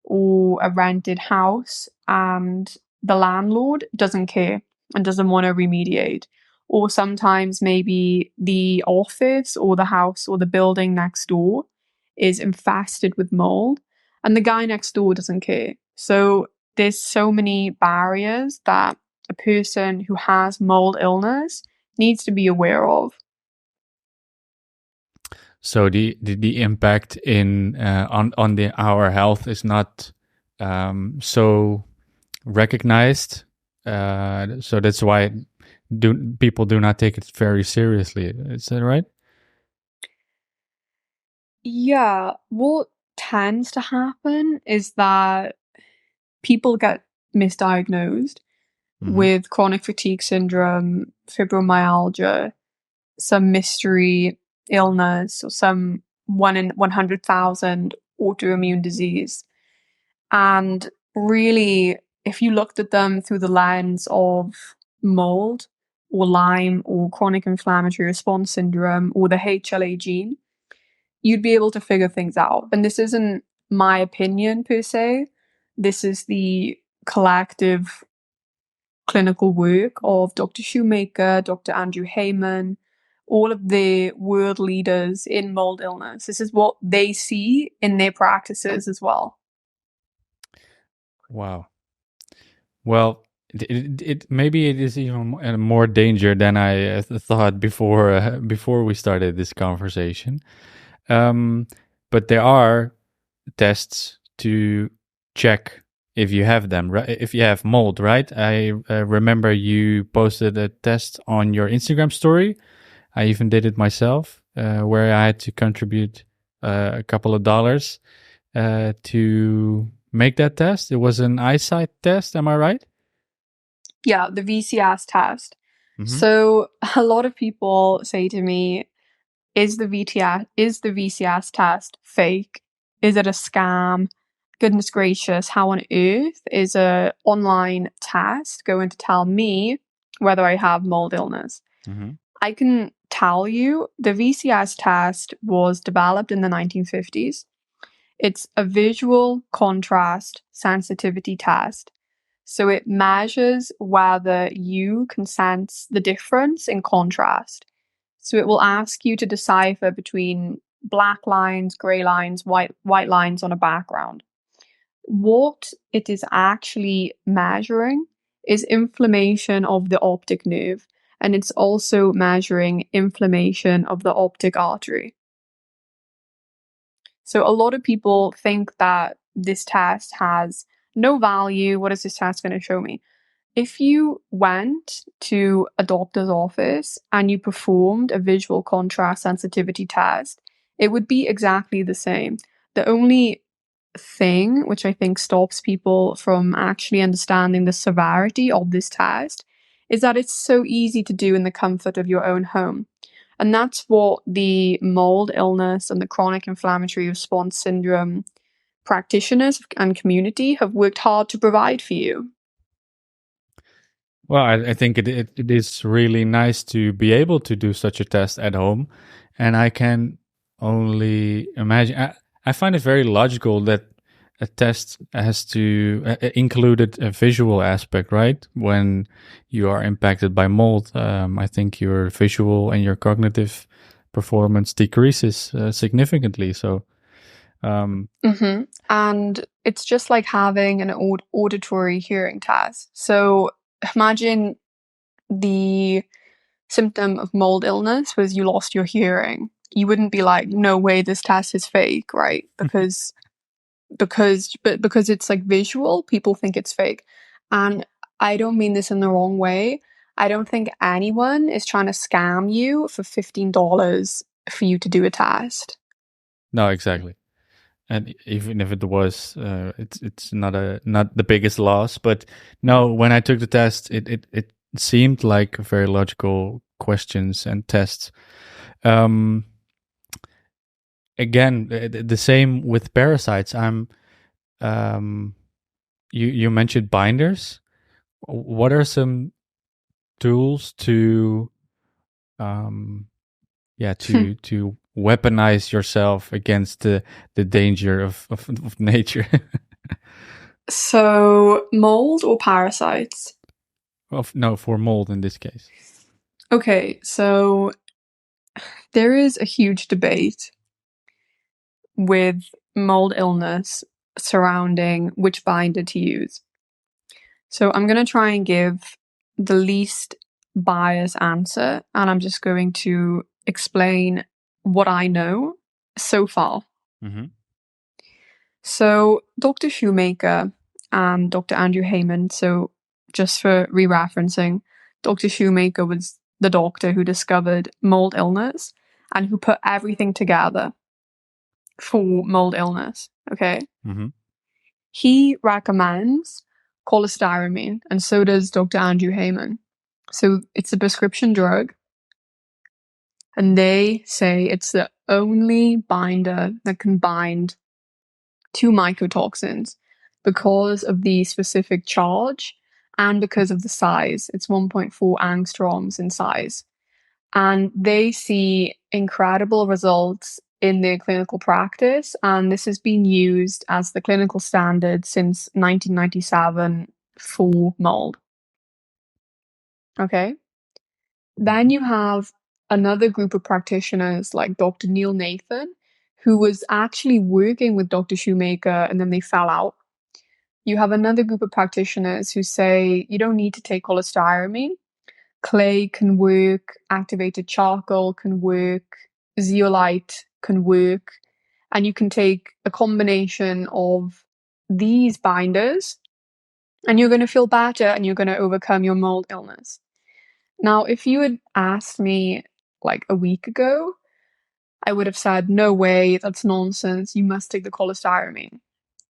or a rented house and the landlord doesn't care and doesn't want to remediate. Or sometimes maybe the office or the house or the building next door is infested with mold and the guy next door doesn't care. So there's so many barriers that a person who has mold illness needs to be aware of. So the impact in on our health is not so recognized. So that's why people do not take it very seriously. Is that right? Yeah, what tends to happen is that people get misdiagnosed with chronic fatigue syndrome, fibromyalgia, some mystery illness, or some 1 in 100,000 autoimmune disease. And really, if you looked at them through the lens of mold or Lyme or chronic inflammatory response syndrome or the HLA gene, you'd be able to figure things out. And this isn't my opinion per se. This is the collective clinical work of Dr. Shoemaker, Dr. Andrew Heyman, all of the world leaders in mold illness. This is what they see in their practices as well. Wow. Well, maybe it is even more danger than I thought before we started this conversation. But there are tests to check if you have them, right? If you have mold, right? I remember you posted a test on your Instagram story. I even did it myself, where I had to contribute a couple of dollars to make that test. It was an eyesight test, am I right? Yeah, the VCS test. So a lot of people say to me, is the VCS test fake? Is it a scam? Goodness gracious, how on earth is a online test going to tell me whether I have mold illness? I can tell you the VCS test was developed in the 1950s. It's a visual contrast sensitivity test. So it measures whether you can sense the difference in contrast. So it will ask you to decipher between black lines, grey lines, white lines on a background. What it is actually measuring is inflammation of the optic nerve, and it's also measuring inflammation of the optic artery. So a lot of people think that this test has no value. What is this test going to show me? If you went to a doctor's office and you performed a visual contrast sensitivity test, it would be exactly the same. The only thing which I think stops people from actually understanding the severity of this test is that it's so easy to do in the comfort of your own home. And that's what the mold illness and the chronic inflammatory response syndrome practitioners and community have worked hard to provide for you. Well, I think it is really nice to be able to do such a test at home. And I can only imagine, I find it very logical that a test has to include a visual aspect, right? When you are impacted by mold, I think your visual and your cognitive performance decreases significantly. So, and it's just like having an auditory hearing test. So imagine the symptom of mold illness was you lost your hearing, you wouldn't be like, no way, this test is fake, right? Because it's like visual, people think it's fake. And I don't mean this in the wrong way. I don't think anyone is trying to scam you for $15 for you to do a test. No, exactly. And even if it was, it's not the biggest loss. But no, when I took the test, it seemed like very logical questions and tests. Again, the same with parasites. You mentioned binders. What are some tools to to weaponize yourself against the danger of nature? So mold or parasites? No, for mold in this case. Okay, so there is a huge debate with mold illness surrounding which binder to use. So I'm going to try and give the least biased answer, and I'm just going to explain what I know so far. Mm-hmm. So Dr. Shoemaker and Dr. Andrew Heyman, so just for re-referencing, Dr. Shoemaker was the doctor who discovered mold illness and who put everything together for mold illness, okay? Mm-hmm. He recommends cholestyramine, and so does Dr. Andrew Heyman. So it's a prescription drug, and they say it's the only binder that can bind to mycotoxins because of the specific charge and because of the size. It's 1.4 angstroms in size. And they see incredible results in their clinical practice. And this has been used as the clinical standard since 1997 for mold. Okay. Then you have another group of practitioners like Dr. Neil Nathan, who was actually working with Dr. Shoemaker and then they fell out. You have another group of practitioners who say you don't need to take cholestyramine. Clay can work, activated charcoal can work, zeolite can work, and you can take a combination of these binders and you're going to feel better and you're going to overcome your mold illness. Now, if you had asked me like a week ago, I would have said, no way, that's nonsense. You must take the cholestyramine.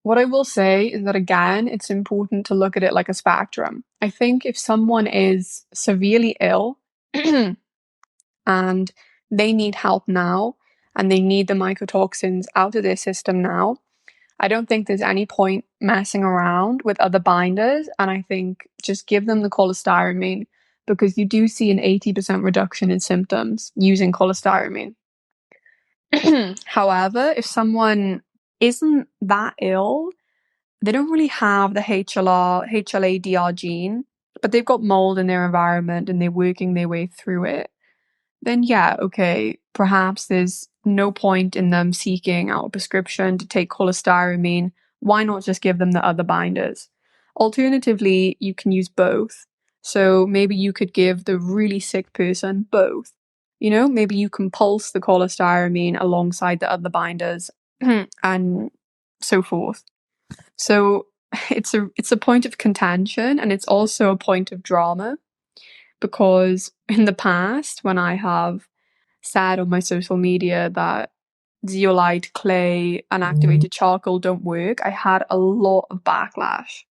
What I will say is that, again, it's important to look at it like a spectrum. I think if someone is severely ill and they need help now and they need the mycotoxins out of their system now, I don't think there's any point messing around with other binders. And I think just give them the cholestyramine because you do see an 80% reduction in symptoms using cholestyramine. However, if someone isn't that ill, they don't really have the HLA-DR gene, but they've got mold in their environment and they're working their way through it, then yeah, okay, perhaps there's no point in them seeking out a prescription to take cholestyramine. Why not just give them the other binders? Alternatively, you can use both. So maybe you could give the really sick person both. You know, maybe you can pulse the cholestyramine alongside the other binders and so forth. So it's a point of contention and it's also a point of drama because in the past when I have said on my social media that zeolite, clay, and activated charcoal don't work, I had a lot of backlash.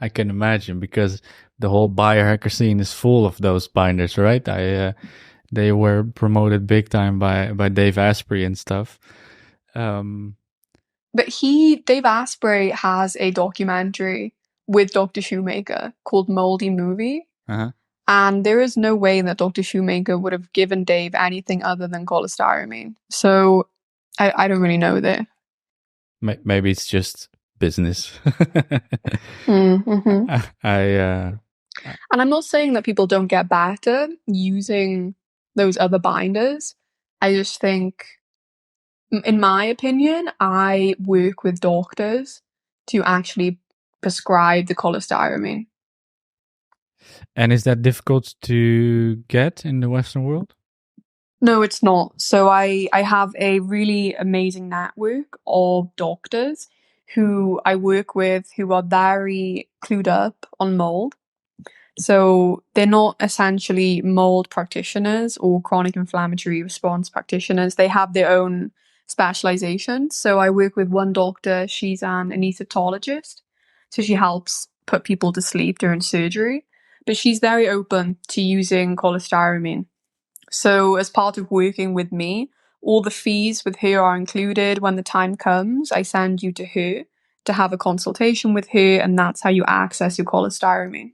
I can imagine because the whole biohacker scene is full of those binders, right? They were promoted big time by Dave Asprey and stuff. But Dave Asprey has a documentary with Dr. Shoemaker called Moldy Movie. Uh-huh. And there is no way that Dr. Shoemaker would have given Dave anything other than cholestyramine. So I don't really know there. Maybe it's just business. Mm-hmm. And I'm not saying that people don't get better using those other binders. I just think, in my opinion, I work with doctors to actually prescribe the cholestyramine. And is that difficult to get in the Western world? No, it's not. So I have a really amazing network of doctors who I work with who are very clued up on mold. So they're not essentially mold practitioners or chronic inflammatory response practitioners. They have their own specialization. So I work with one doctor, she's an anesthetologist. So she helps put people to sleep during surgery. But she's very open to using cholestyramine. So as part of working with me, all the fees with her are included. When the time comes, I send you to her to have a consultation with her, and that's how you access your cholestyramine.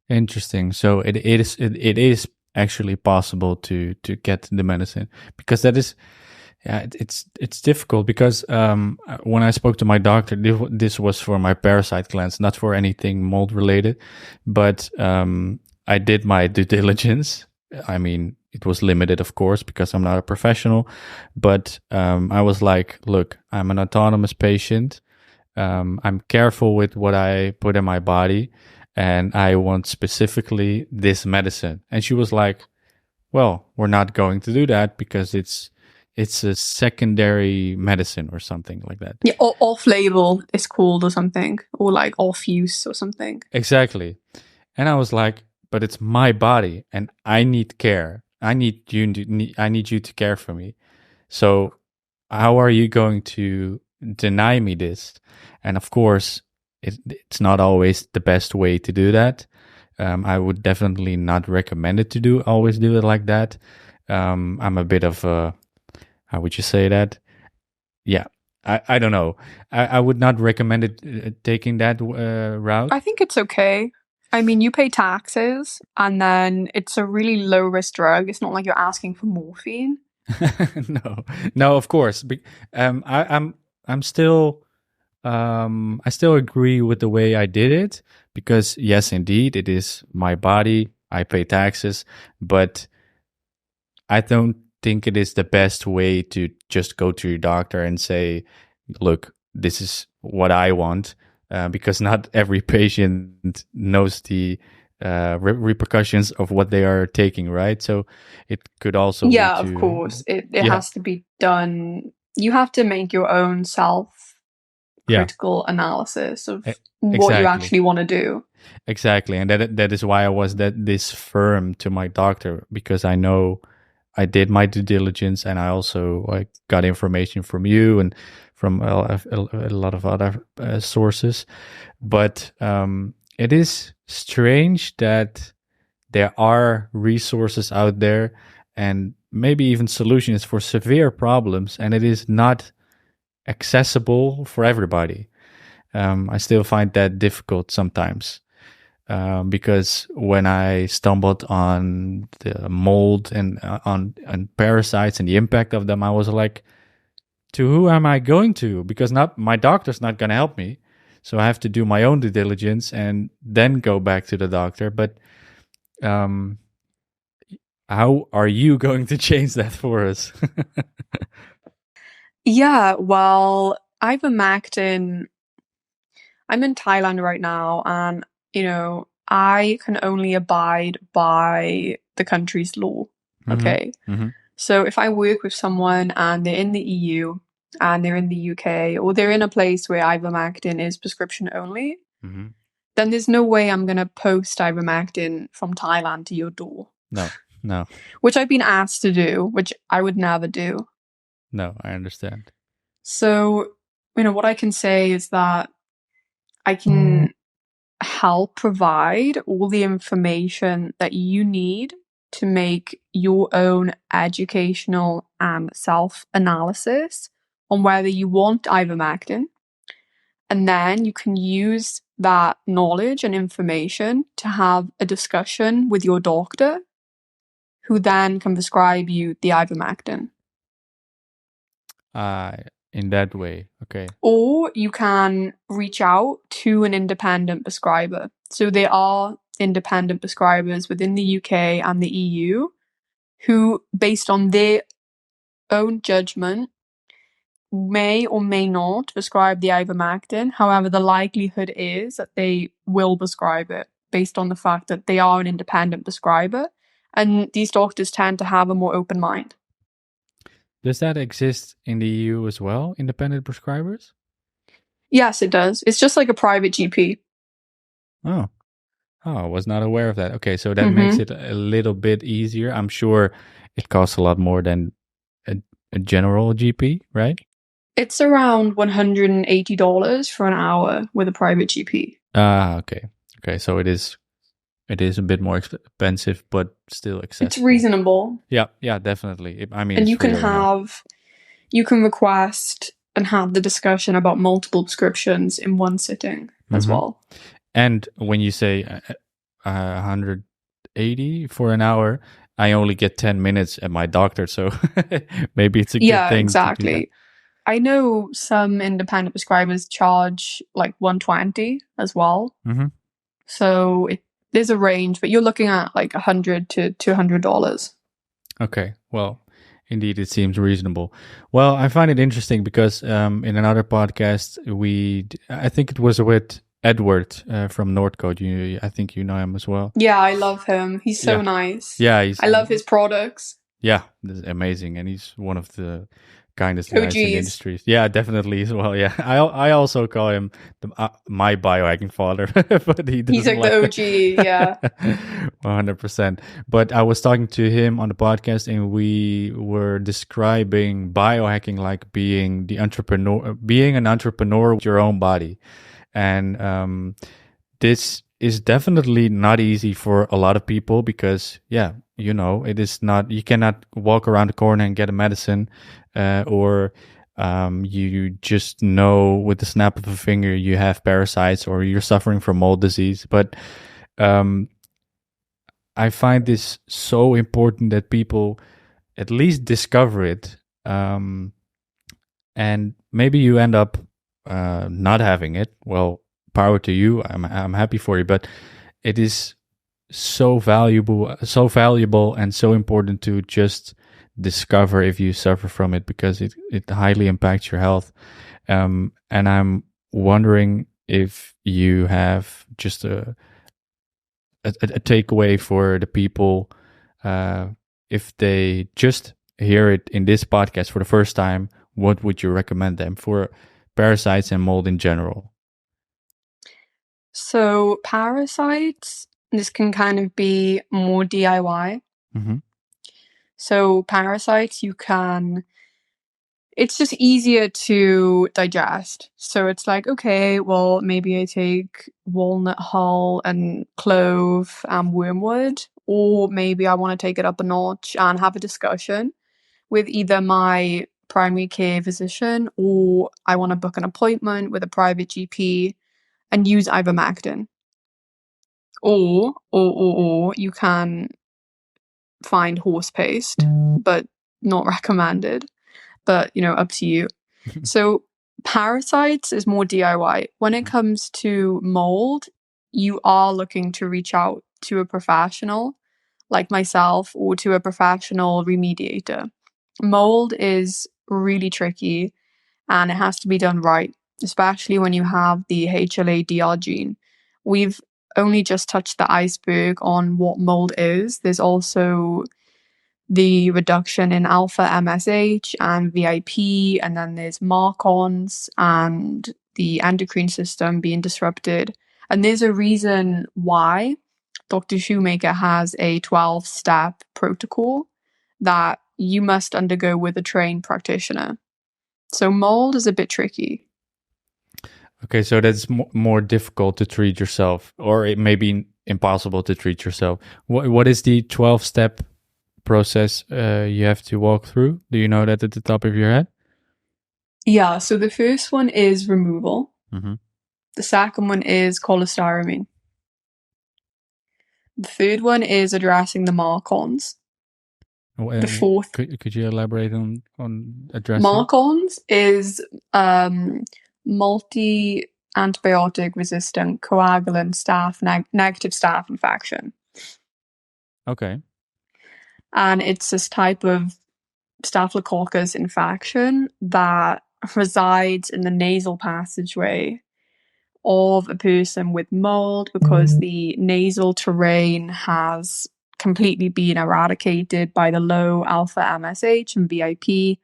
Interesting. So it is actually possible to get the medicine, because that is, yeah, it's difficult because when I spoke to my doctor, this was for my parasite glands, not for anything mold related, but I did my due diligence. I mean, it was limited, of course, because I'm not a professional, but I was like, look, I'm an autonomous patient. I'm careful with what I put in my body, and I want specifically this medicine. And she was like, well, we're not going to do that because it's a secondary medicine or something like that. Yeah, off label is called or something, or like off use or something. Exactly. And I was like, but it's my body and I need care. I need you to care for me. So how are you going to deny me this? And of course, it's not always the best way to do that. I would definitely not recommend it to always do it like that. I'm a bit of a, how would you say that? Yeah, I don't know. I would not recommend it taking that route. I think it's okay. I mean, you pay taxes, and then it's a really low risk drug. It's not like you're asking for morphine. No, of course. I'm still, I still agree with the way I did it, because yes, indeed, it is my body. I pay taxes, but I don't think it is the best way to just go to your doctor and say, look, this is what I want, because not every patient knows the repercussions of what they are taking, right? So it could also lead Yeah, of to, course. It yeah, has to be done. You have to make your own self yeah, critical analysis of e- what you exactly. actually want to do. Exactly, and that is why I was this firm to my doctor, because I know I did my due diligence, and I also like got information from you and from a lot of other sources. But it is strange that there are resources out there and maybe even solutions for severe problems, and it is not accessible for everybody. I still find that difficult sometimes. Because when I stumbled on the mold and on parasites and the impact of them, I was like, to who am I going to? Because not my doctor's not going to help me, so I have to do my own due diligence and then go back to the doctor. But um, how are you going to change that for us? Yeah, well, I'm in Thailand right now, and I can only abide by the country's law. Mm-hmm. Okay. Mm-hmm. So if I work with someone and they're in the EU and they're in the UK, or they're in a place where ivermectin is prescription only, Mm-hmm. then there's no way I'm going to post ivermectin from Thailand to your door, No, no, which I've been asked to do, which I would never do. no, I understand. So, what I can say is that I can help provide all the information that you need to make your own educational and self analysis on whether you want ivermectin. And then you can use that knowledge and information to have a discussion with your doctor, who then can prescribe you the ivermectin. Uh, in that way, okay. Or you can reach out to an independent prescriber. So there are independent prescribers within the UK and the EU who, based on their own judgment, may or may not prescribe the ivermectin. However, the likelihood is that they will prescribe it. based on the fact that they are an independent prescriber, and these doctors tend to have a more open mind. Does that exist in the EU as well, independent prescribers? Yes, it does. It's just like a private GP. Oh, I was not aware of that. Okay, so that makes it a little bit easier. I'm sure it costs a lot more than a general GP, right? It's around $180 for an hour with a private GP. Okay. Okay, so it is a bit more expensive, but still accessible. It's reasonable. Yeah, definitely. I mean, and it's you can free you can request and have the discussion about multiple prescriptions in one sitting as well. And when you say 180 for an hour, I only get 10 minutes at my doctor, so maybe it's a good thing. Yeah, exactly. I know some independent prescribers charge like 120 as well. So there's a range, but you're looking at like $100 to $200. Okay, well, indeed, it seems reasonable. Well, I find it interesting because in another podcast, I think it was with Edward from Northcote. I think you know him as well. Yeah, I love him. He's so nice. Yeah, I love his products. Yeah, this is amazing, and he's one of the kindest guys in the industry. Yeah, definitely as well. Yeah, I also call him my biohacking father, but he's like the OG. Yeah, 100%. But I was talking to him on the podcast, and we were describing biohacking like being an entrepreneur with your own body, and this is definitely not easy for a lot of people because, yeah, it is not, you cannot walk around the corner and get a medicine, or you just know with the snap of a finger you have parasites or you're suffering from mold disease. But I find this so important that people at least discover it, and maybe you end up not having it. Well, power to you. I'm happy for you, but it is so valuable and so important to just discover if you suffer from it, because it highly impacts your health. And I'm wondering if you have just a takeaway for the people, if they just hear it in this podcast for the first time, what would you recommend them for parasites and mold in general? So parasites, this can kind of be more DIY. So parasites, it's just easier to digest. So it's like, okay, well, maybe I take walnut hull and clove and wormwood, or maybe I want to take it up a notch and have a discussion with either my primary care physician, or I want to book an appointment with a private GP and use ivermectin. Or you can find horse paste, but not recommended. But, up to you. So parasites is more DIY. When it comes to mold, you are looking to reach out to a professional like myself or to a professional remediator. Mold is really tricky and it has to be done right, especially when you have the HLA-DR gene. We've only just touched the iceberg on what mold is. There's also the reduction in alpha MSH and VIP, and then there's mark-ons and the endocrine system being disrupted. And there's a reason why Dr. Shoemaker has a 12-step protocol that you must undergo with a trained practitioner. So mold is a bit tricky. Okay, so that's more difficult to treat yourself, or it may be impossible to treat yourself. What is the 12-step process you have to walk through? Do you know that at the top of your head? Yeah, so the first one is removal. The second one is cholestyramine. The third one is addressing the mark-ons. The fourth... Could you elaborate on addressing? Mark-ons is multi-antibiotic resistant coagulant negative staph infection. Okay. And it's this type of staphylococcus infection that resides in the nasal passageway of a person with mold because the nasal terrain has completely been eradicated by the low alpha MSH and VIP.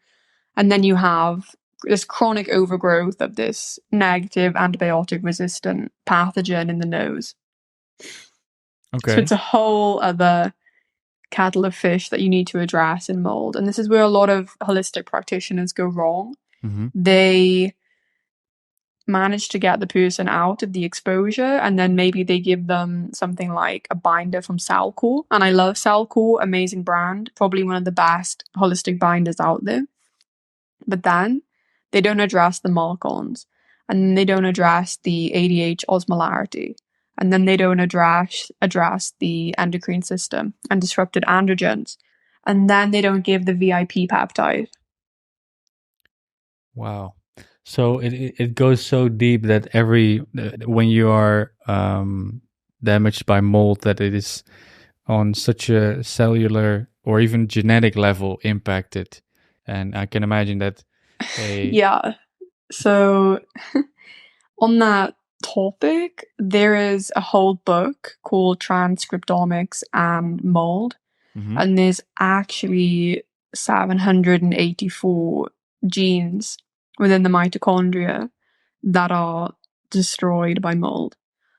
And then you have this chronic overgrowth of this negative antibiotic resistant pathogen in the nose. Okay. So it's a whole other kettle of fish that you need to address in mold. And this is where a lot of holistic practitioners go wrong. Mm-hmm. They manage to get the person out of the exposure, and then maybe they give them something like a binder from Salco. And I love Salco, amazing brand, probably one of the best holistic binders out there. But then they don't address the mark-ons, and they don't address the ADH osmolarity, and then they don't address the endocrine system and disrupted androgens, and then they don't give the VIP peptide. Wow. So it goes so deep that when you are damaged by mold, that it is on such a cellular or even genetic level impacted. And I can imagine that Yeah. So on that topic, there is a whole book called Transcriptomics and Mold, Mm-hmm. and there's actually 784 genes within the mitochondria that are destroyed by mold.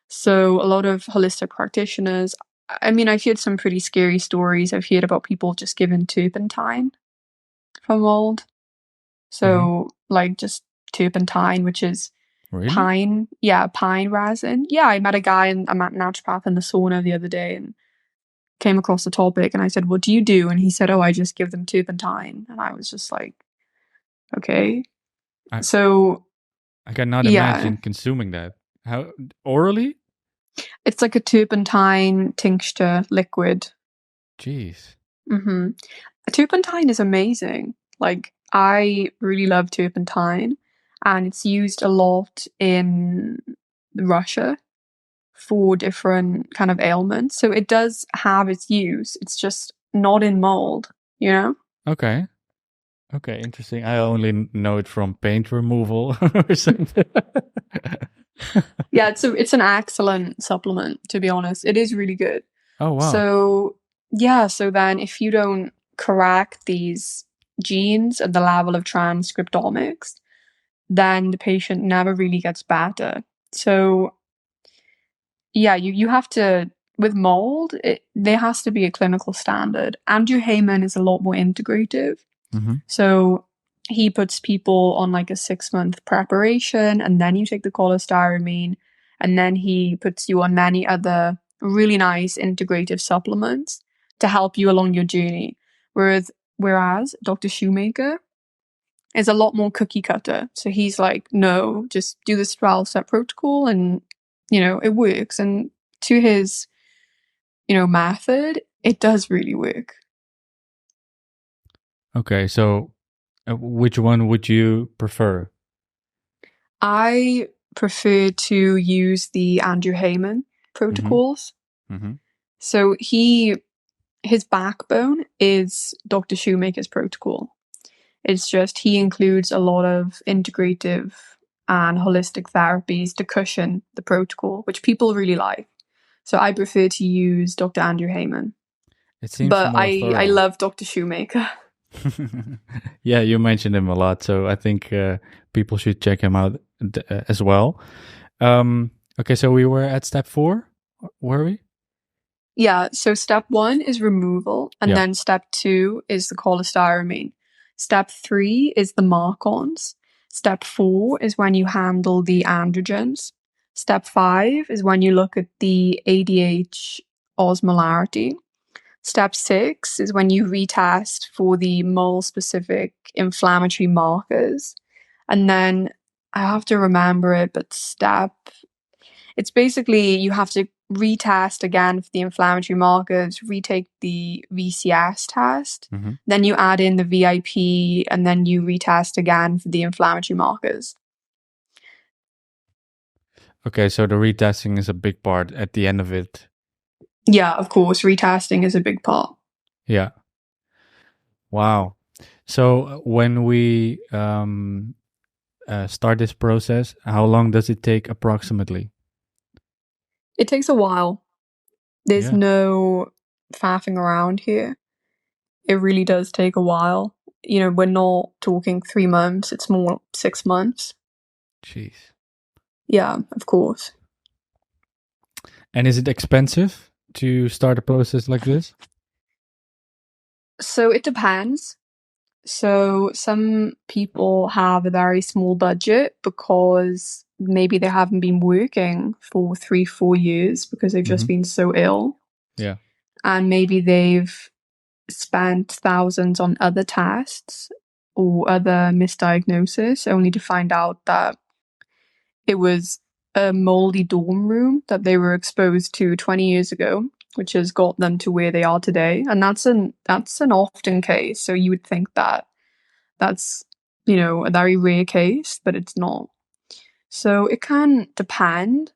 So a lot of holistic practitioners, I mean, I've heard some pretty scary stories. I've heard about people just given turpentine for mold. So like just turpentine, which is Really? pine. Yeah, pine resin. Yeah, I met a guy a naturopath in the sauna the other day and came across the topic, and I said, "What do you do?" And he said, "Oh, I just give them turpentine." And I was just like, "Okay." I cannot imagine consuming that. How, orally? It's like a turpentine tincture liquid. Jeez. Mm-hmm. Turpentine is amazing. Like, I really love turpentine, and it's used a lot in Russia for different kind of ailments. So it does have its use. It's just not in mold, you know? Okay. Okay, interesting. I only know it from paint removal or something. Yeah, it's an excellent supplement, to be honest. It is really good. Oh, wow. So yeah, so then if you don't correct these genes at the level of transcriptomics, then the patient never really gets better. So yeah, you have to, with mold, there has to be a clinical standard. Andrew Heyman is a lot more integrative. Mm-hmm. So he puts people on like a 6-month preparation, and then you take the cholestyramine, and then he puts you on many other really nice integrative supplements to help you along your journey. Whereas Dr. Shoemaker is a lot more cookie cutter. So he's like, no, just do this 12-step protocol and, it works. And to his, method, it does really work. Okay, so which one would you prefer? I prefer to use the Andrew Heyman protocols. Mm-hmm. So his backbone is Dr. Shoemaker's protocol. It's just he includes a lot of integrative and holistic therapies to cushion the protocol, which people really like. So I prefer to use Dr. Andrew Heyman. It seems But more I thorough. love Dr. Shoemaker. Yeah, you mentioned him a lot, so I think people should check him out as well. Okay, so we were at step 4, were we? Yeah, so step 1 is removal, and Yeah. then step 2 is the cholestyramine. Step 3 is the mark-ons. Step 4 is when you handle the androgens. Step 5 is when you look at the ADH osmolarity. Step 6 is when you retest for the mole-specific inflammatory markers. And then I have to remember it, but it's basically you have to retest again for the inflammatory markers, retake the VCStest, then you add in the VIP, and then you retest again for the inflammatory markers. Okay, so the retesting is a big part at the end of it. Yeah, of course, retesting is a big part. Yeah. Wow. So when we start this process? How long does it take approximately? It takes a while. There's Yeah. no faffing around here. It really does take a while. We're not talking 3 months, it's more 6 months. Jeez. Yeah, of course. And is it expensive to start a process like this? So it depends. So some people have a very small budget because maybe they haven't been working for 3-4 years because they've just been so ill. Yeah. And maybe they've spent thousands on other tests or other misdiagnosis only to find out that it was a moldy dorm room that they were exposed to 20 years ago, which has got them to where they are today. And that's an often case. So you would think that that's, a very rare case, but it's not. So it can depend.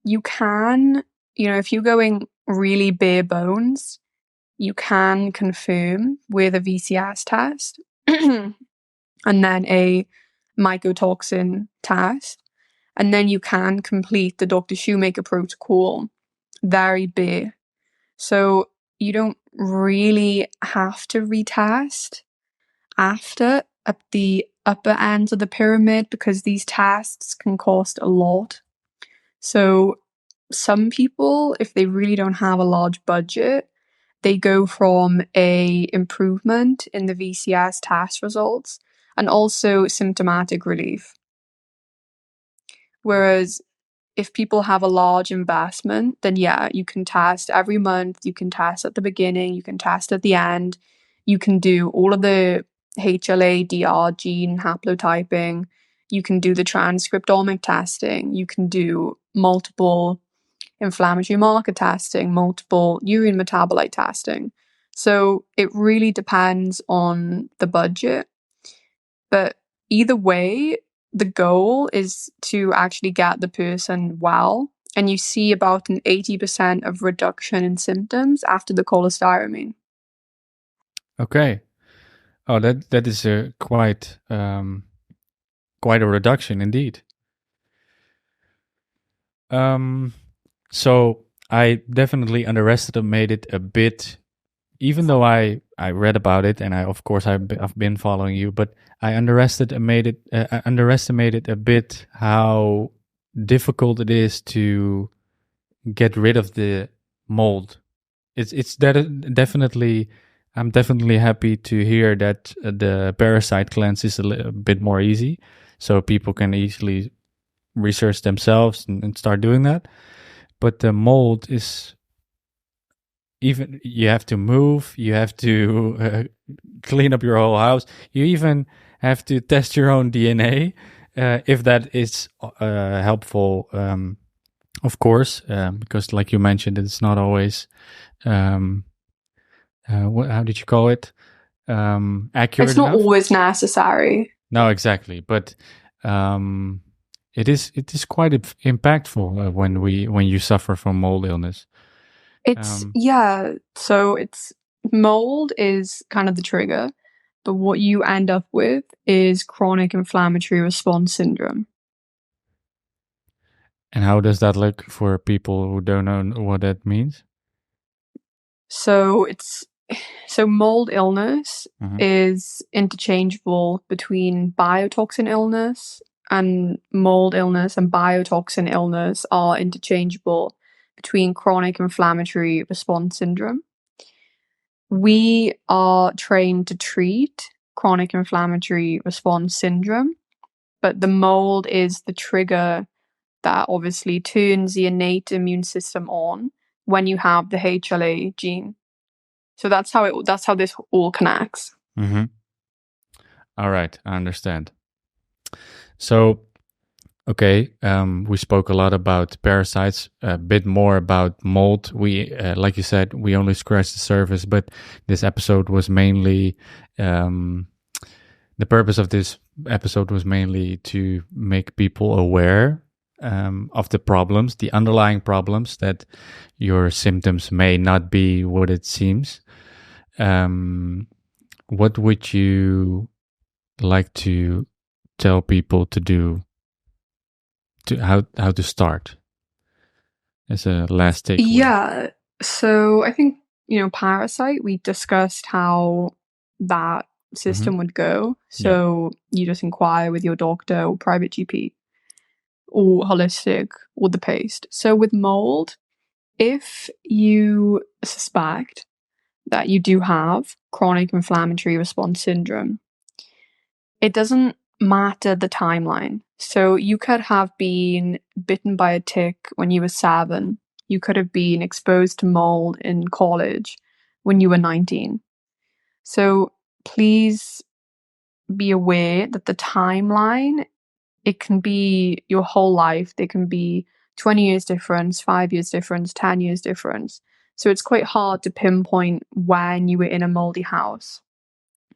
You can, if you're going really bare bones, you can confirm with a VCS test and then a mycotoxin test. And then you can complete the Dr. Shoemaker protocol very bare. So you don't really have to retest after at the upper ends of the pyramid because these tests can cost a lot. So some people, if they really don't have a large budget, they go from a improvement in the VCS test results and also symptomatic relief. Whereas if people have a large investment, then yeah, you can test every month, you can test at the beginning, you can test at the end, you can do all of the HLA-DR gene haplotyping, you can do the transcriptomic testing, you can do multiple inflammatory marker testing, multiple urine metabolite testing. So it really depends on the budget. But either way, the goal is to actually get the person well. And you see about an 80% of reduction in symptoms after the cholestyramine. Okay. Oh, that is a quite a reduction indeed. So I definitely underestimated a bit, even though I read about it and I've been following you, but I underestimated a bit how difficult it is to get rid of the mold. It's definitely. I'm definitely happy to hear that the parasite cleanse is a bit more easy, so people can easily research themselves and start doing that. But the mold is, even you have to move, you have to clean up your whole house, you even have to test your own DNA if that is helpful. Of course, because like you mentioned, it's not always how did you call it? Accurate It's not enough? always necessary. No, exactly. But it is quite impactful when you suffer from mold illness. So it's mold is kind of the trigger, but what you end up with is chronic inflammatory response syndrome. And how does that look for people who don't know what that means? So mold illness Mhm. is interchangeable between biotoxin illness, and mold illness and biotoxin illness are interchangeable between chronic inflammatory response syndrome. We are trained to treat chronic inflammatory response syndrome, but the mold is the trigger that obviously turns the innate immune system on when you have the HLA gene. So that's how this all connects. Mm-hmm. All right, I understand. So, okay, we spoke a lot about parasites, a bit more about mold. We, like you said, we only scratched the surface, but this episode was mainly, the purpose of this episode was mainly to make people aware of the problems, the underlying problems, that your symptoms may not be what it seems. What would you like to tell people to do, how to start as a last takeaway? Yeah. So I think, Parasite, we discussed how that system would go. So you just inquire with your doctor or private GP or holistic or the paste. So with mold, if you suspect that you do have chronic inflammatory response syndrome, it doesn't matter the timeline. So you could have been bitten by a tick when you were 7. You could have been exposed to mold in college when you were 19. So please be aware that the timeline, it can be your whole life. There can be 20 years difference, 5 years difference, 10 years difference. So it's quite hard to pinpoint when you were in a moldy house.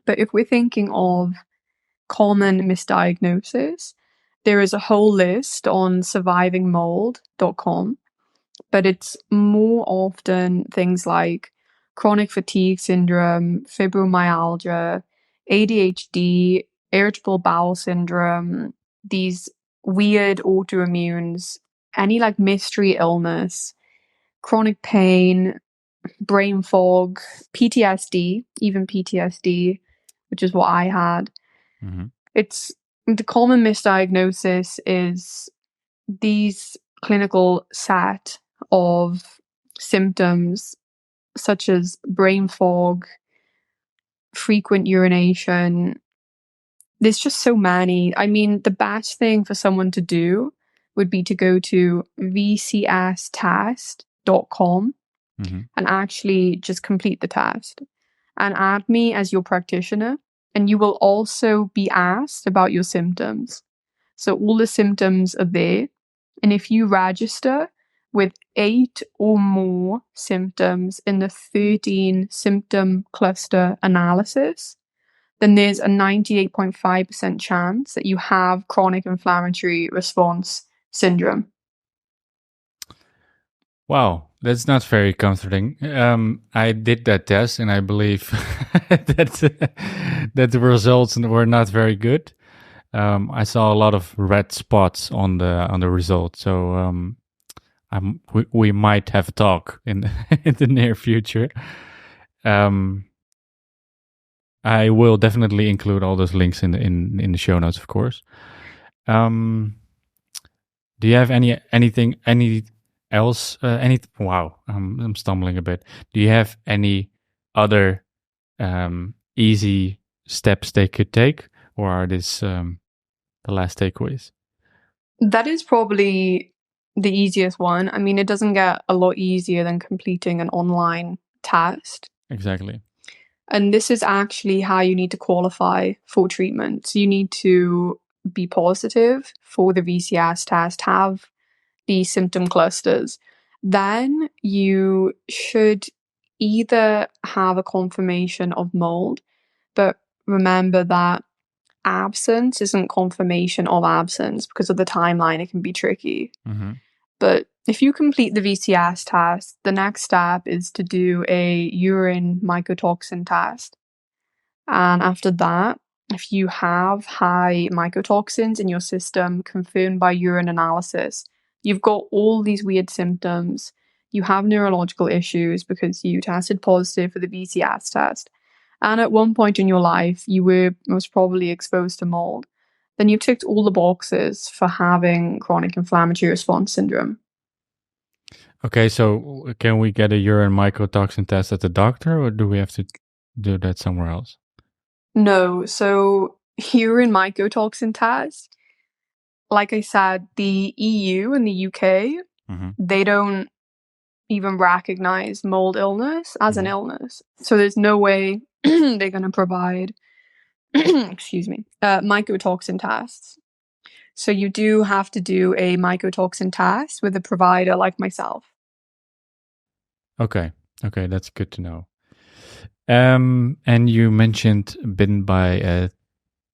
But if we're thinking of common misdiagnosis, there is a whole list on survivingmold.com, but it's more often things like chronic fatigue syndrome, fibromyalgia, ADHD, irritable bowel syndrome, these weird autoimmunes, any like mystery illness, chronic pain, brain fog, PTSD, even PTSD, which is what I had. It's the common misdiagnosis is these clinical set of symptoms such as brain fog, frequent urination. There's just so many. I mean, the best thing for someone to do would be to go to VCStest.com and actually just complete the test and add me as your practitioner. And you will also be asked about your symptoms. So all the symptoms are there. And if you register with 8 or more symptoms in the 13 symptom cluster analysis, then there's a 98.5% chance that you have chronic inflammatory response syndrome. Wow, that's not very comforting. I did that test, and I believe that the results were not very good. I saw a lot of red spots on the result, so we might have a talk in in the near future. I will definitely include all those links in the show notes, of course. Do you have any else? Wow, I'm stumbling a bit. Do you have any other easy steps they could take, or are this the last takeaways? That is probably the easiest one. I mean, it doesn't get a lot easier than completing an online test. Exactly. And this is actually how you need to qualify for treatment. So you need to be positive for the VCS test, have these symptom clusters. Then you should either have a confirmation of mold, but remember that absence isn't confirmation of absence because of the timeline. It can be tricky. But if you complete the VCS test, the next step is to do a urine mycotoxin test. And after that, if you have high mycotoxins in your system confirmed by urine analysis, you've got all these weird symptoms, you have neurological issues because you tested positive for the VCS test, and at one point in your life you were most probably exposed to mold, then you ticked all the boxes for having chronic inflammatory response syndrome. Okay, so can we get a urine mycotoxin test at the doctor, or do we have to do that somewhere else? No, so urine mycotoxin test, like I said, the EU and the UK, they don't even recognize mold illness as an illness. So there's no way they're going to provide, excuse me, mycotoxin tests. So you do have to do a mycotoxin test with a provider like myself. Okay, that's good to know. And you mentioned bitten by a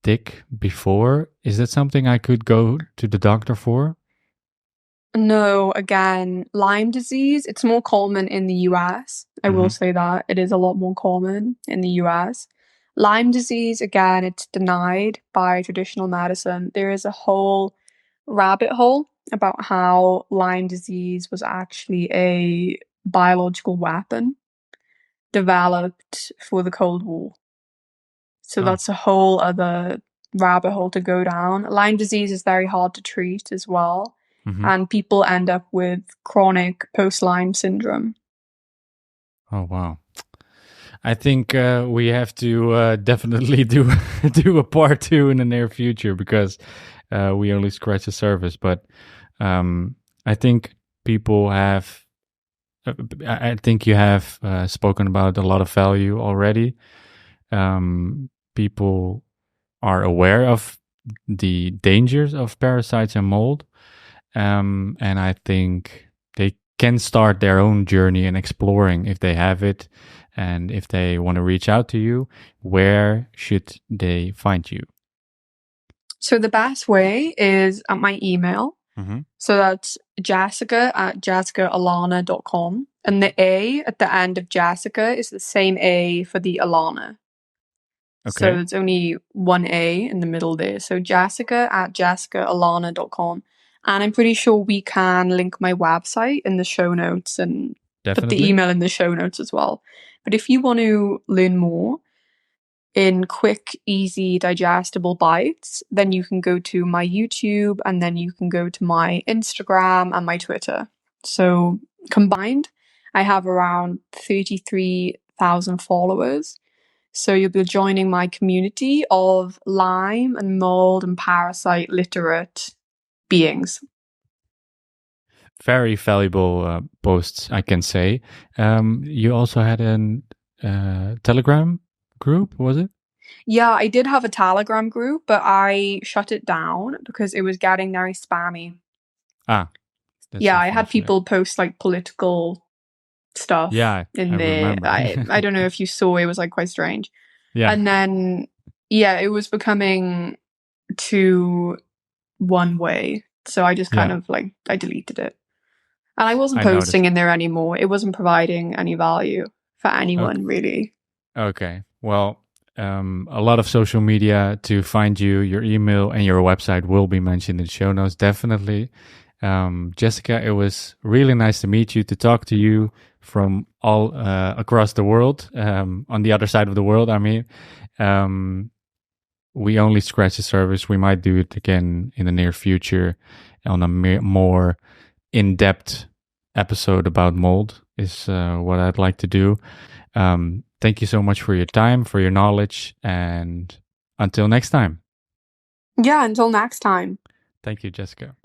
tick before. Is that something I could go to the doctor for? No, again, Lyme disease, it's more common in the US. I will say that. It is a lot more common in the US. Lyme disease, again, it's denied by traditional medicine. There is a whole rabbit hole about how Lyme disease was actually a biological weapon developed for the Cold War. So Oh. that's a whole other rabbit hole to go down. Lyme disease is very hard to treat as well, and people end up with chronic post-Lyme syndrome. Oh, wow. I think we have to definitely do a part 2 in the near future, because we only scratch the surface. But I think people have. I think you have spoken about a lot of value already. People are aware of the dangers of parasites and mold, and I think they can start their own journey in exploring if they have it. And if they want to reach out to you, where should they find you? So the best way is at my email. So that's jessica@jessicaalana.com. And the A at the end of Jessica is the same A for the Alana. Okay. So it's only one A in the middle there. So jessica@jessicaalana.com. And I'm pretty sure we can link my website in the show notes and put the email in the show notes as well. But if you want to learn more in quick, easy, digestible bites, then you can go to my YouTube, and then you can go to my Instagram and my Twitter. So combined, I have around 33,000 followers. So you'll be joining my community of Lyme and mold and parasite literate beings. Very valuable posts, I can say. You also had a Telegram group, was it? Yeah, I did have a Telegram group, but I shut it down because it was getting very spammy. Yeah, I had people post like political stuff in there. I don't know if you saw, it was like quite strange. Yeah. And then, yeah, it was becoming too one way. So I just kind of like, I deleted it. And I wasn't posting in there anymore. It wasn't providing any value for anyone, really. Okay. Well, a lot of social media to find you, your email and your website will be mentioned in the show notes, definitely. Jessica, it was really nice to meet you, to talk to you from all across the world, on the other side of the world, I mean. We only scratch the surface. We might do it again in the near future on a more in-depth episode about mold, is what I'd like to do. Thank you so much for your time, for your knowledge, and until next time. Yeah, until next time. Thank you, Jessica.